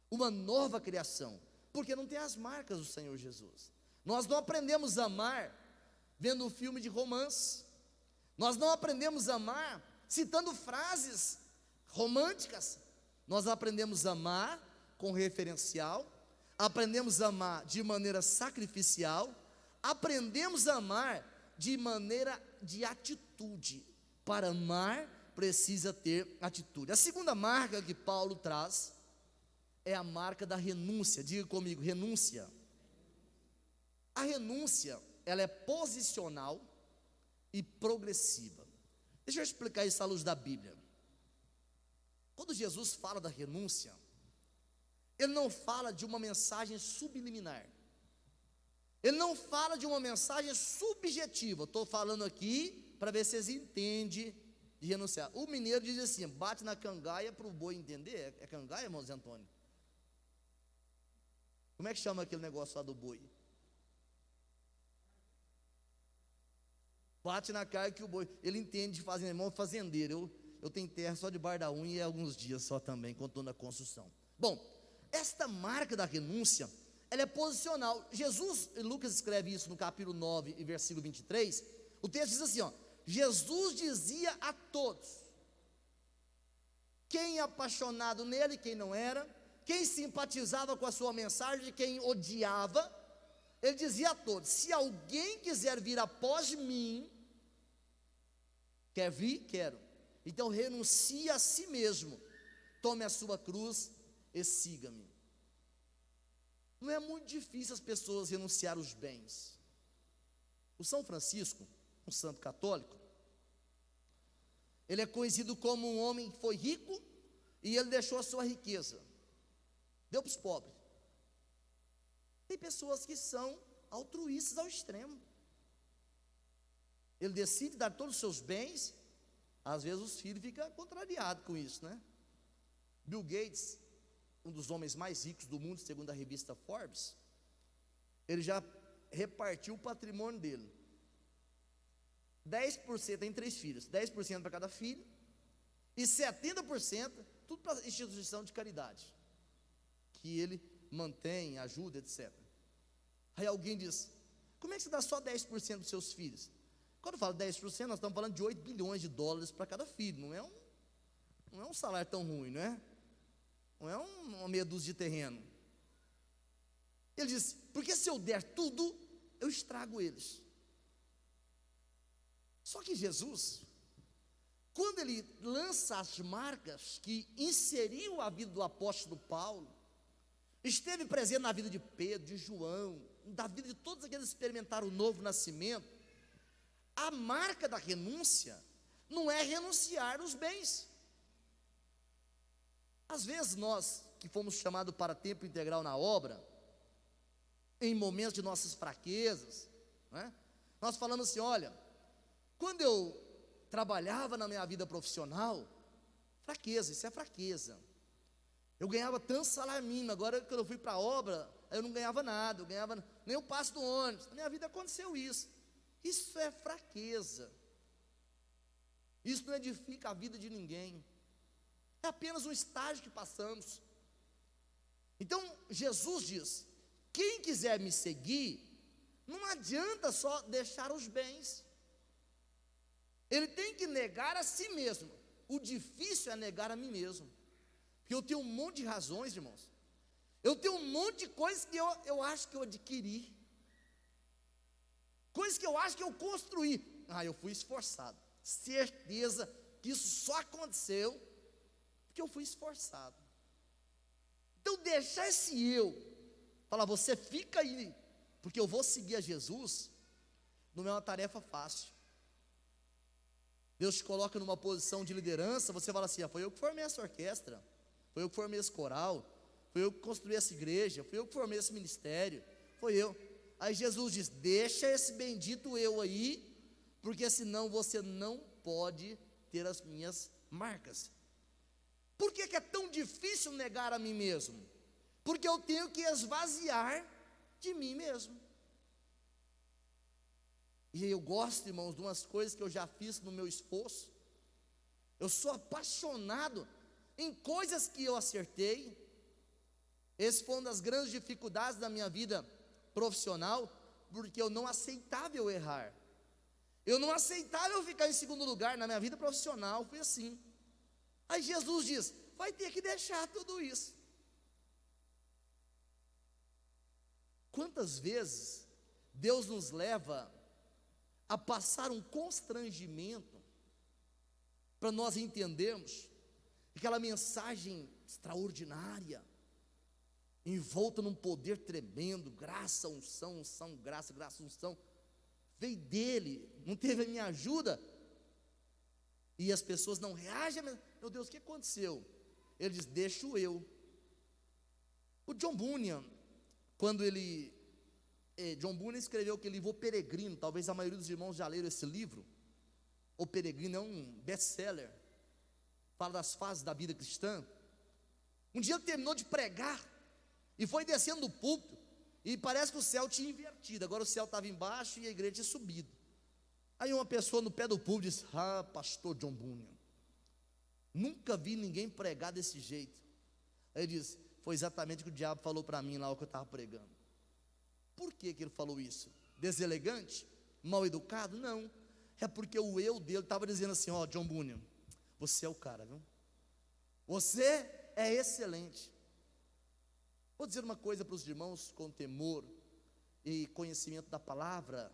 uma nova criação, porque não tem as marcas do Senhor Jesus. Nós não aprendemos a amar vendo um filme de romance. Nós não aprendemos a amar citando frases românticas. Nós aprendemos a amar com referencial, aprendemos a amar de maneira sacrificial, aprendemos a amar de maneira de atitude. Para amar, precisa ter atitude. A segunda marca que Paulo traz é a marca da renúncia. Diga comigo, renúncia. A renúncia, ela é posicional e progressiva. Deixa eu explicar isso à luz da Bíblia. Quando Jesus fala da renúncia, ele não fala de uma mensagem subliminar. Ele não fala de uma mensagem subjetiva. Estou falando aqui para ver se vocês entendem de renunciar. O mineiro diz assim: bate na cangaia para o boi entender. É cangaia, irmão Zé Antônio? Como é que chama aquele negócio lá do boi? Bate na cara que o boi, ele entende de fazer, irmão, fazendeiro. Eu tenho terra só de bar da unha e alguns dias só também, quando estou na construção. Bom, esta marca da renúncia, ela é posicional. Jesus, Lucas escreve isso no capítulo 9 e versículo 23. O texto diz assim, ó: Jesus dizia a todos, quem é apaixonado nele, quem não era, quem simpatizava com a sua mensagem, quem odiava, ele dizia a todos: se alguém quiser vir após mim, quer vir? Quero. Então renuncie a si mesmo, tome a sua cruz e siga-me. Não é muito difícil as pessoas renunciar os bens. O São Francisco, um santo católico, ele é conhecido como um homem que foi rico e ele deixou a sua riqueza, deu para os pobres. Tem pessoas que são altruístas ao extremo. Ele decide dar todos os seus bens, às vezes os filhos ficam contrariados com isso, né? Bill Gates, um dos homens mais ricos do mundo, segundo a revista Forbes, ele já repartiu o patrimônio dele. 10%, tem 3 filhos, 10% para cada filho, e 70%, tudo para a instituição de caridade, que ele mantém, ajuda, etc. Aí alguém diz: como é que você dá só 10% dos seus filhos? Quando eu falo 10%, nós estamos falando de 8 bilhões de dólares para cada filho. Não é um salário tão ruim, não é? Não é uma meia dúzia de terreno. Ele diz: porque se eu der tudo, eu estrago eles. Só que Jesus, quando ele lança as marcas que inseriu a vida do apóstolo Paulo, esteve presente na vida de Pedro, de João, da vida de todos aqueles que experimentaram o novo nascimento, a marca da renúncia não é renunciar os bens. Às vezes nós, que fomos chamados para tempo integral na obra, em momentos de nossas fraquezas, né, nós falamos assim: olha, quando eu trabalhava na minha vida profissional, fraqueza, isso é fraqueza. Eu ganhava tanto salário mínimo, agora quando eu fui para a obra, eu não ganhava nada, eu ganhava nem o passo do ônibus. Na minha vida aconteceu isso. Isso é fraqueza. Isso não edifica a vida de ninguém. É apenas um estágio que passamos. Então Jesus diz: quem quiser me seguir, não adianta só deixar os bens. Ele tem que negar a si mesmo, o difícil é negar a mim mesmo. Porque eu tenho um monte de razões, irmãos. Eu tenho um monte de coisas que eu acho que eu adquiri. Coisas que eu acho que eu construí. Eu fui esforçado. Certeza que isso só aconteceu porque eu fui esforçado. Então deixar esse eu, falar, você fica aí, porque eu vou seguir a Jesus, não é uma tarefa fácil. Deus te coloca numa posição de liderança, você fala assim, foi eu que formei essa orquestra, foi eu que formei esse coral, foi eu que construí essa igreja, foi eu que formei esse ministério, foi eu. Aí Jesus diz, deixa esse bendito eu aí, porque senão você não pode ter as minhas marcas. Por que é tão difícil negar a mim mesmo? Porque eu tenho que esvaziar de mim mesmo. E eu gosto, irmãos, de umas coisas que eu já fiz no meu esforço. Eu sou apaixonado em coisas que eu acertei. Esse foi uma das grandes dificuldades da minha vida profissional, porque eu não aceitava eu errar. Eu não aceitava eu ficar em segundo lugar na minha vida profissional, foi assim. Aí Jesus diz, vai ter que deixar tudo isso. Quantas vezes Deus nos leva a passar um constrangimento para nós entendermos aquela mensagem extraordinária, envolta num poder tremendo, graça, unção, unção, graça, graça, unção, veio dele, não teve a minha ajuda, e as pessoas não reagem, meu Deus, o que aconteceu? Ele diz, deixa eu. O John Bunyan, quando John Bunyan escreveu aquele livro O Peregrino, talvez a maioria dos irmãos já leram esse livro. O Peregrino é um best-seller, fala das fases da vida cristã. Um dia ele terminou de pregar, e foi descendo do púlpito, e parece que o céu tinha invertido, agora o céu estava embaixo e a igreja tinha subido. Aí uma pessoa no pé do púlpito disse, pastor John Bunyan, nunca vi ninguém pregar desse jeito. Aí ele disse, foi exatamente o que o diabo falou para mim lá, o que eu estava pregando. Por que ele falou isso? Deselegante? Mal educado? Não, é porque o eu dele estava dizendo assim, John Bunyan, você é o cara, viu? Você é excelente. Vou dizer uma coisa para os irmãos com temor e conhecimento da palavra.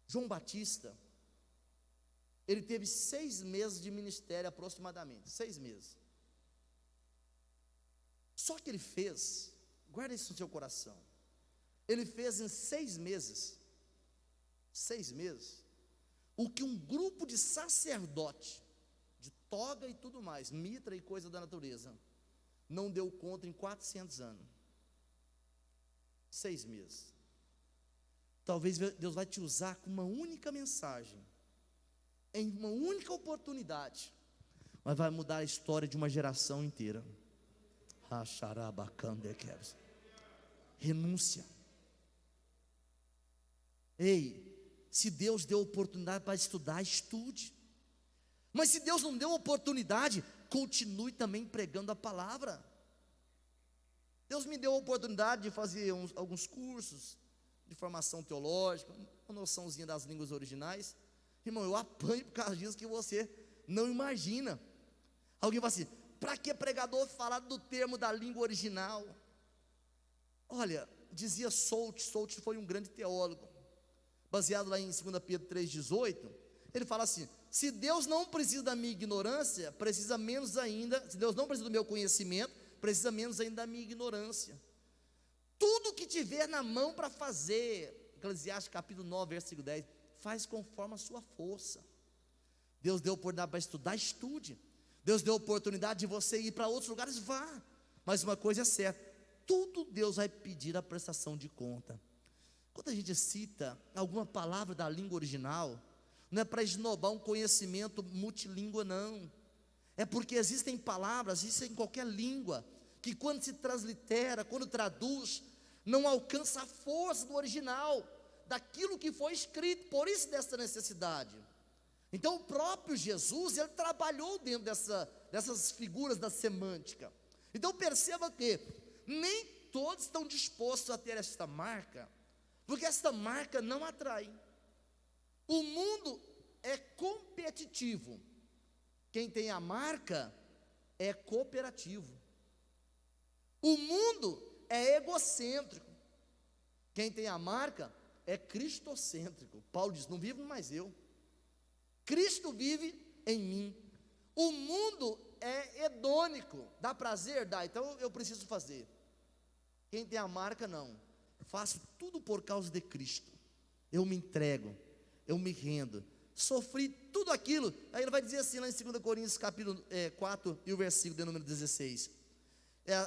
João Batista, ele teve 6 meses de ministério aproximadamente, 6 meses. Só que ele fez, guarda isso no seu coração, ele fez em 6 meses, o que um grupo de sacerdote, de toga e tudo mais, mitra e coisa da natureza, não deu conta em 400 anos. 6 meses. Talvez Deus vai te usar com uma única mensagem, em uma única oportunidade, mas vai mudar a história de uma geração inteira. Renúncia. Ei, se Deus deu oportunidade para estudar, estude. Mas se Deus não deu oportunidade, continue também pregando a palavra. Deus me deu a oportunidade de fazer alguns cursos de formação teológica, uma noçãozinha das línguas originais. Irmão, eu apanho por causa disso que você não imagina. Alguém fala assim, para que pregador falar do termo da língua original? Olha, dizia Soult foi um grande teólogo, baseado lá em 2 Pedro 3,18, ele fala assim, se Deus não precisa da minha ignorância, precisa menos ainda, se Deus não precisa do meu conhecimento, precisa menos ainda da minha ignorância. Tudo que tiver na mão para fazer, Eclesiastes capítulo 9, versículo 10, faz conforme a sua força. Deus deu oportunidade para estudar, estude. Deus deu oportunidade de você ir para outros lugares, vá. Mas uma coisa é certa, tudo Deus vai pedir a prestação de conta. Quando a gente cita alguma palavra da língua original, não é para esnobar um conhecimento multilíngua, não. É porque existem palavras, existem em qualquer língua, que quando se translitera, quando traduz, não alcança a força do original, daquilo que foi escrito, por isso dessa necessidade. Então o próprio Jesus, ele trabalhou dentro dessas figuras da semântica. Então perceba que nem todos estão dispostos a ter esta marca, porque esta marca não atrai. O mundo é competitivo, Quem tem a marca é cooperativo. O mundo é egocêntrico. Quem tem a marca é cristocêntrico. Paulo diz: não vivo mais eu, Cristo vive em mim. O mundo é hedônico. Dá prazer? Dá, então eu preciso fazer. Quem tem a marca, não. Faço tudo por causa de Cristo. Eu me entrego, eu me rendo. Sofri tudo aquilo. Aí ele vai dizer assim lá em 2 Coríntios capítulo 4 e o versículo de número 16.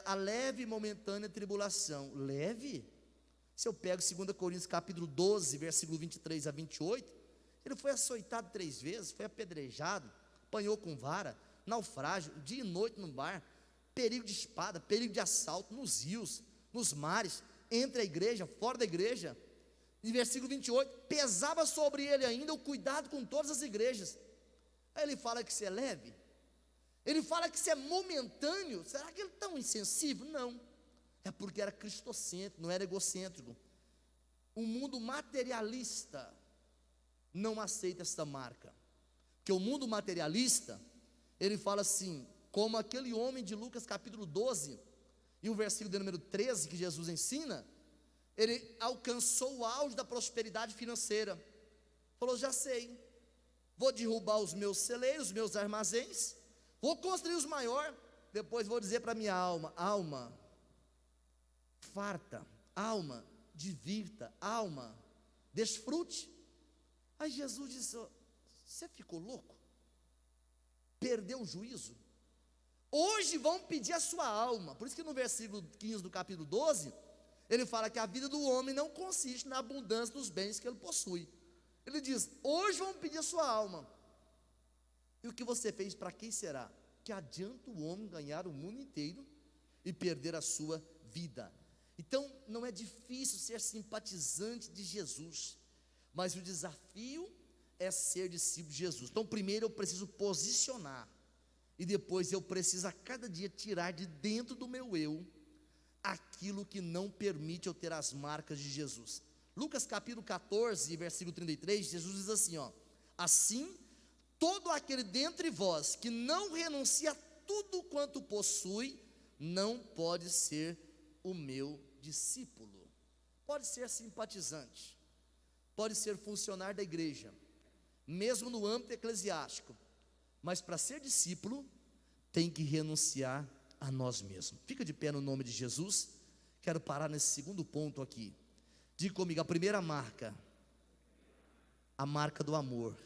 A leve e momentânea tribulação. Leve? Se eu pego 2 Coríntios capítulo 12, versículo 23 a 28, ele foi açoitado 3 vezes, foi apedrejado, apanhou com vara, naufrágio, dia e noite no mar, perigo de espada, perigo de assalto, nos rios, nos mares, entre a igreja, fora da igreja. Em versículo 28, pesava sobre ele ainda o cuidado com todas as igrejas. Aí ele fala que isso é leve, ele fala que isso é momentâneo. Será que ele é tão insensível? Não, é porque era cristocêntrico, não era egocêntrico. O mundo materialista não aceita esta marca, porque o mundo materialista, ele fala assim, como aquele homem de Lucas capítulo 12, e o versículo de número 13, que Jesus ensina. Ele alcançou o auge da prosperidade financeira, falou: já sei, vou derrubar os meus celeiros, os meus armazéns, vou construir os maiores, depois vou dizer para minha alma: alma, farta, alma, divirta, alma, desfrute. Aí Jesus disse: você ficou louco? Perdeu o juízo? Hoje vão pedir a sua alma. Por isso que no versículo 15 do capítulo 12, ele fala que a vida do homem não consiste na abundância dos bens que ele possui. Ele diz: hoje vão pedir a sua alma. E o que você fez, para quem será? Que adianta o homem ganhar o mundo inteiro e perder a sua vida? Então não é difícil ser simpatizante de Jesus, mas o desafio é ser discípulo de Jesus. Então primeiro eu preciso posicionar, e depois eu preciso a cada dia tirar de dentro do meu eu aquilo que não permite eu ter as marcas de Jesus. Lucas capítulo 14, versículo 33, Jesus diz assim, assim, todo aquele dentre vós que não renuncia a tudo quanto possui, não pode ser o meu discípulo. Pode ser simpatizante, pode ser funcionário da igreja, mesmo no âmbito eclesiástico, mas para ser discípulo, tem que renunciar a nós mesmos. Fica de pé no nome de Jesus. Quero parar nesse segundo ponto aqui. Diga comigo, a primeira marca, a marca do amor.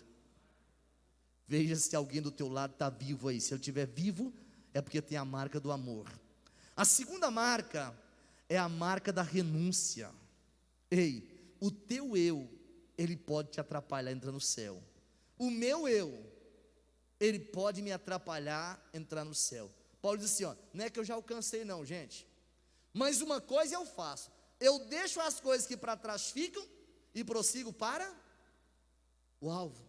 Veja se alguém do teu lado está vivo aí. Se ele estiver vivo, é porque tem a marca do amor. A segunda marca é a marca da renúncia. Ei, o teu eu, ele pode te atrapalhar a entrar no céu. O meu eu, ele pode me atrapalhar a entrar no céu. Paulo diz assim, não é que eu já alcancei não, gente, mas uma coisa eu faço: eu deixo as coisas que para trás ficam e prossigo para o alvo.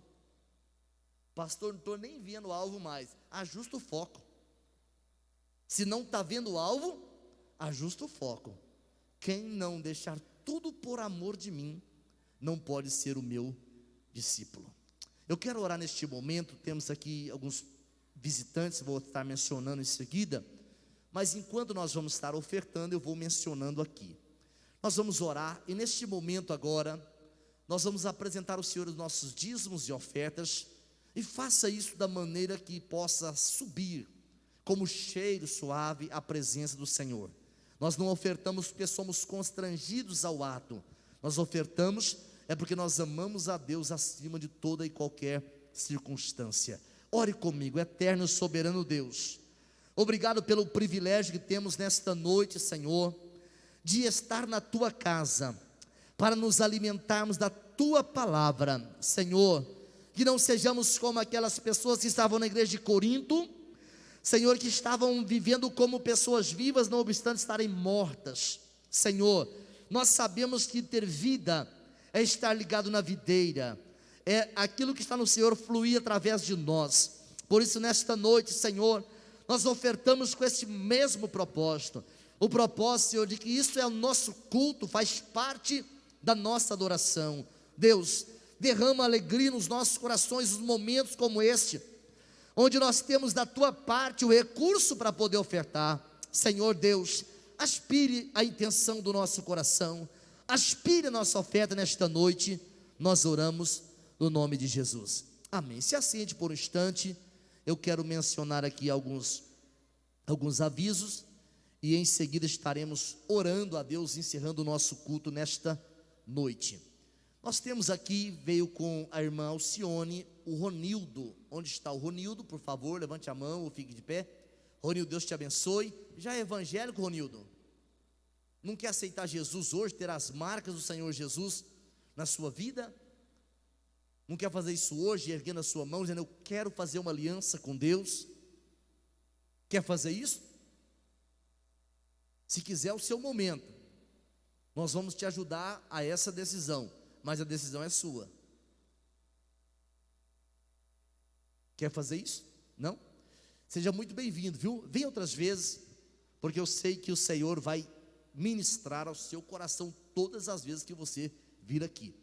Pastor, não estou nem vendo o alvo mais. Ajusta o foco. Se não está vendo o alvo, ajusta o foco. Quem não deixar tudo por amor de mim, não pode ser o meu discípulo. Eu quero orar neste momento. Temos aqui alguns visitantes, vou estar mencionando em seguida, mas enquanto nós vamos estar ofertando, eu vou mencionando aqui. Nós vamos orar, e neste momento agora, nós vamos apresentar ao Senhor os nossos dízimos e ofertas, e faça isso da maneira que possa subir, como cheiro suave, à presença do Senhor. Nós não ofertamos porque somos constrangidos ao ato, nós ofertamos é porque nós amamos a Deus acima de toda e qualquer circunstância. Ore comigo. Eterno e soberano Deus, obrigado pelo privilégio que temos nesta noite, Senhor, de estar na Tua casa, para nos alimentarmos da Tua palavra. Senhor, que não sejamos como aquelas pessoas que estavam na igreja de Corinto, Senhor, que estavam vivendo como pessoas vivas, não obstante estarem mortas. Senhor, nós sabemos que ter vida é estar ligado na videira, é aquilo que está no Senhor fluir através de nós. Por isso nesta noite, Senhor, nós ofertamos com esse mesmo propósito, o propósito, Senhor, de que isso é o nosso culto, faz parte da nossa adoração. Deus, derrama alegria nos nossos corações, nos momentos como este, onde nós temos da tua parte o recurso para poder ofertar. Senhor Deus, aspire a intenção do nosso coração, aspire a nossa oferta nesta noite. Nós oramos no nome de Jesus, amém. Se assente por um instante. Eu quero mencionar aqui alguns avisos, e em seguida estaremos orando a Deus, encerrando o nosso culto nesta noite. Nós temos aqui, veio com a irmã Alcione, o Ronildo. Onde está o Ronildo? Por favor, levante a mão ou fique de pé. Ronildo, Deus te abençoe. Já é evangélico, Ronildo? Não quer aceitar Jesus hoje, ter as marcas do Senhor Jesus na sua vida? Não quer fazer isso hoje, erguendo a sua mão, dizendo: eu quero fazer uma aliança com Deus? Quer fazer isso? Se quiser, é o seu momento. Nós vamos te ajudar a essa decisão, mas a decisão é sua. Quer fazer isso? Não? Seja muito bem-vindo, viu? Venha outras vezes, porque eu sei que o Senhor vai ministrar ao seu coração todas as vezes que você vir aqui.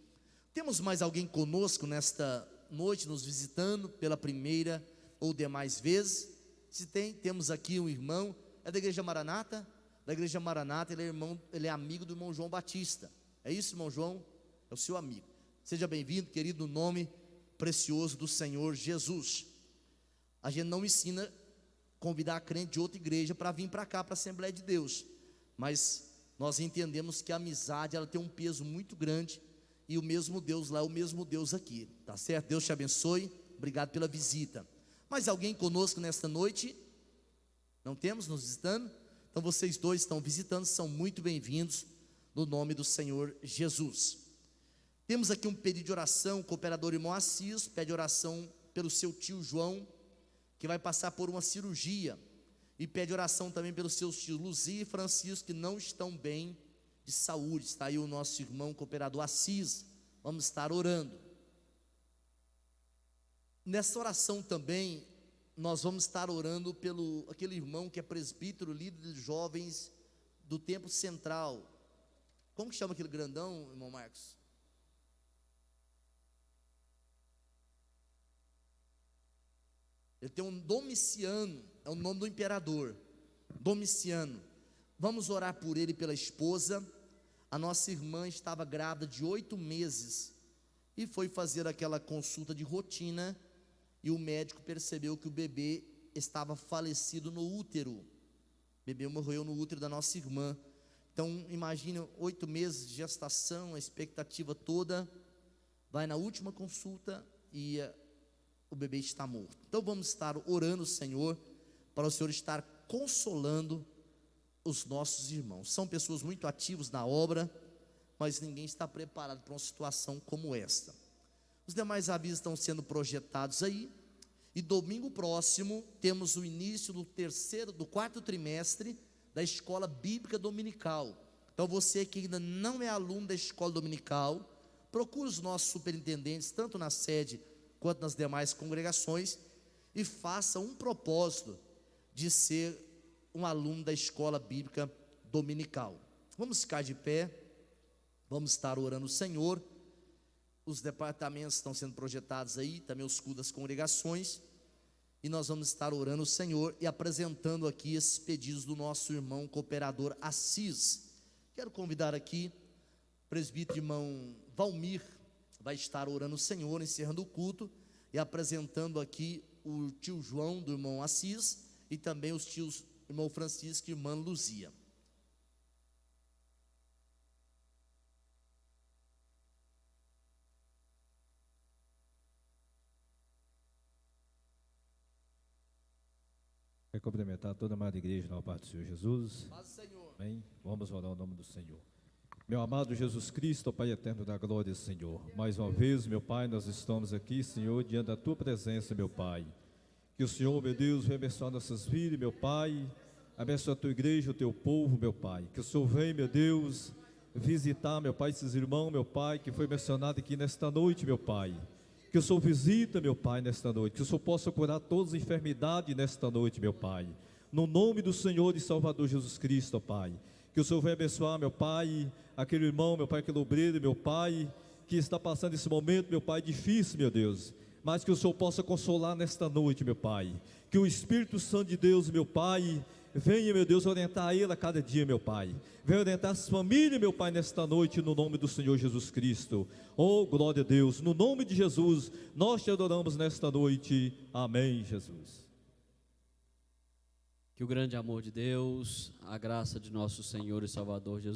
Temos mais alguém conosco nesta noite, nos visitando pela primeira ou demais vezes? Se tem, temos aqui um irmão, é da Igreja Maranata? Da Igreja Maranata, ele é amigo do irmão João Batista. É isso, irmão João? É o seu amigo. Seja bem-vindo, querido, no nome precioso do Senhor Jesus. A gente não ensina a convidar a crente de outra igreja para vir para cá, para a Assembleia de Deus, mas nós entendemos que a amizade, ela tem um peso muito grande, e o mesmo Deus lá é o mesmo Deus aqui, tá certo? Deus te abençoe, obrigado pela visita. Mais alguém conosco nesta noite? Não temos nos visitando? Então vocês dois estão visitando, são muito bem-vindos no nome do Senhor Jesus. Temos aqui um pedido de oração, o cooperador irmão Assis pede oração pelo seu tio João, que vai passar por uma cirurgia, e pede oração também pelos seus tios Luzia e Francisco, que não estão bem de saúde. Está aí o nosso irmão cooperador Assis, vamos estar orando. Nessa oração também, nós vamos estar orando pelo aquele irmão que é presbítero, líder de jovens do Templo Central. Como que chama aquele grandão, irmão Marcos? Ele tem um Domiciano, é o nome do imperador, Domiciano. Vamos orar por ele e pela esposa. A nossa irmã estava grávida de 8 meses e foi fazer aquela consulta de rotina, e o médico percebeu que o bebê estava falecido no útero. O bebê morreu no útero da nossa irmã. Então imagine 8 meses de gestação, a expectativa toda. Vai na última consulta e o bebê está morto. Então vamos estar orando, Senhor, para o Senhor estar consolando os nossos irmãos. São pessoas muito ativas na obra, mas ninguém está preparado para uma situação como esta. Os demais avisos estão sendo projetados aí. E domingo próximo temos o início do quarto trimestre da escola bíblica dominical. Então você que ainda não é aluno da escola dominical, procure os nossos superintendentes, tanto na sede quanto nas demais congregações, e faça um propósito de ser um aluno da escola bíblica dominical. Vamos ficar de pé, vamos estar orando o Senhor. Os departamentos estão sendo projetados aí, também os cultos das congregações, e nós vamos estar orando o Senhor e apresentando aqui esses pedidos do nosso irmão cooperador Assis. Quero convidar aqui o presbítero irmão Valmir, vai estar orando o Senhor, encerrando o culto, e apresentando aqui o tio João do irmão Assis, e também os tios irmão Francisco e irmã Luzia. Quero cumprimentar toda a amada igreja na parte do Senhor Jesus. Paz do Senhor. Amém? Vamos orar o nome do Senhor. Meu amado Jesus Cristo, Pai eterno da glória, Senhor, mais uma vez, meu Pai, nós estamos aqui, Senhor, diante da Tua presença, meu Pai. Que o Senhor, meu Deus, venha abençoar nossas vidas, meu Pai, abençoa a Tua igreja, o Teu povo, meu Pai. Que o Senhor venha, meu Deus, visitar, meu Pai, esses irmãos, meu Pai, que foi mencionado aqui nesta noite, meu Pai. Que o Senhor visita, meu Pai, nesta noite. Que o Senhor possa curar todas as enfermidades nesta noite, meu Pai. No nome do Senhor e Salvador Jesus Cristo, Pai. Que o Senhor venha abençoar, meu Pai, aquele irmão, meu Pai, aquele obreiro, meu Pai, que está passando esse momento, meu Pai, difícil, meu Deus. mas que o Senhor possa consolar nesta noite, meu Pai. Que o Espírito Santo de Deus, meu Pai, venha, meu Deus, orientar ele a cada dia, meu Pai. Venha orientar as famílias, meu Pai, nesta noite, no nome do Senhor Jesus Cristo. Oh, glória a Deus, no nome de Jesus, nós te adoramos nesta noite. Amém, Jesus. Que o grande amor de Deus, a graça de nosso Senhor e Salvador Jesus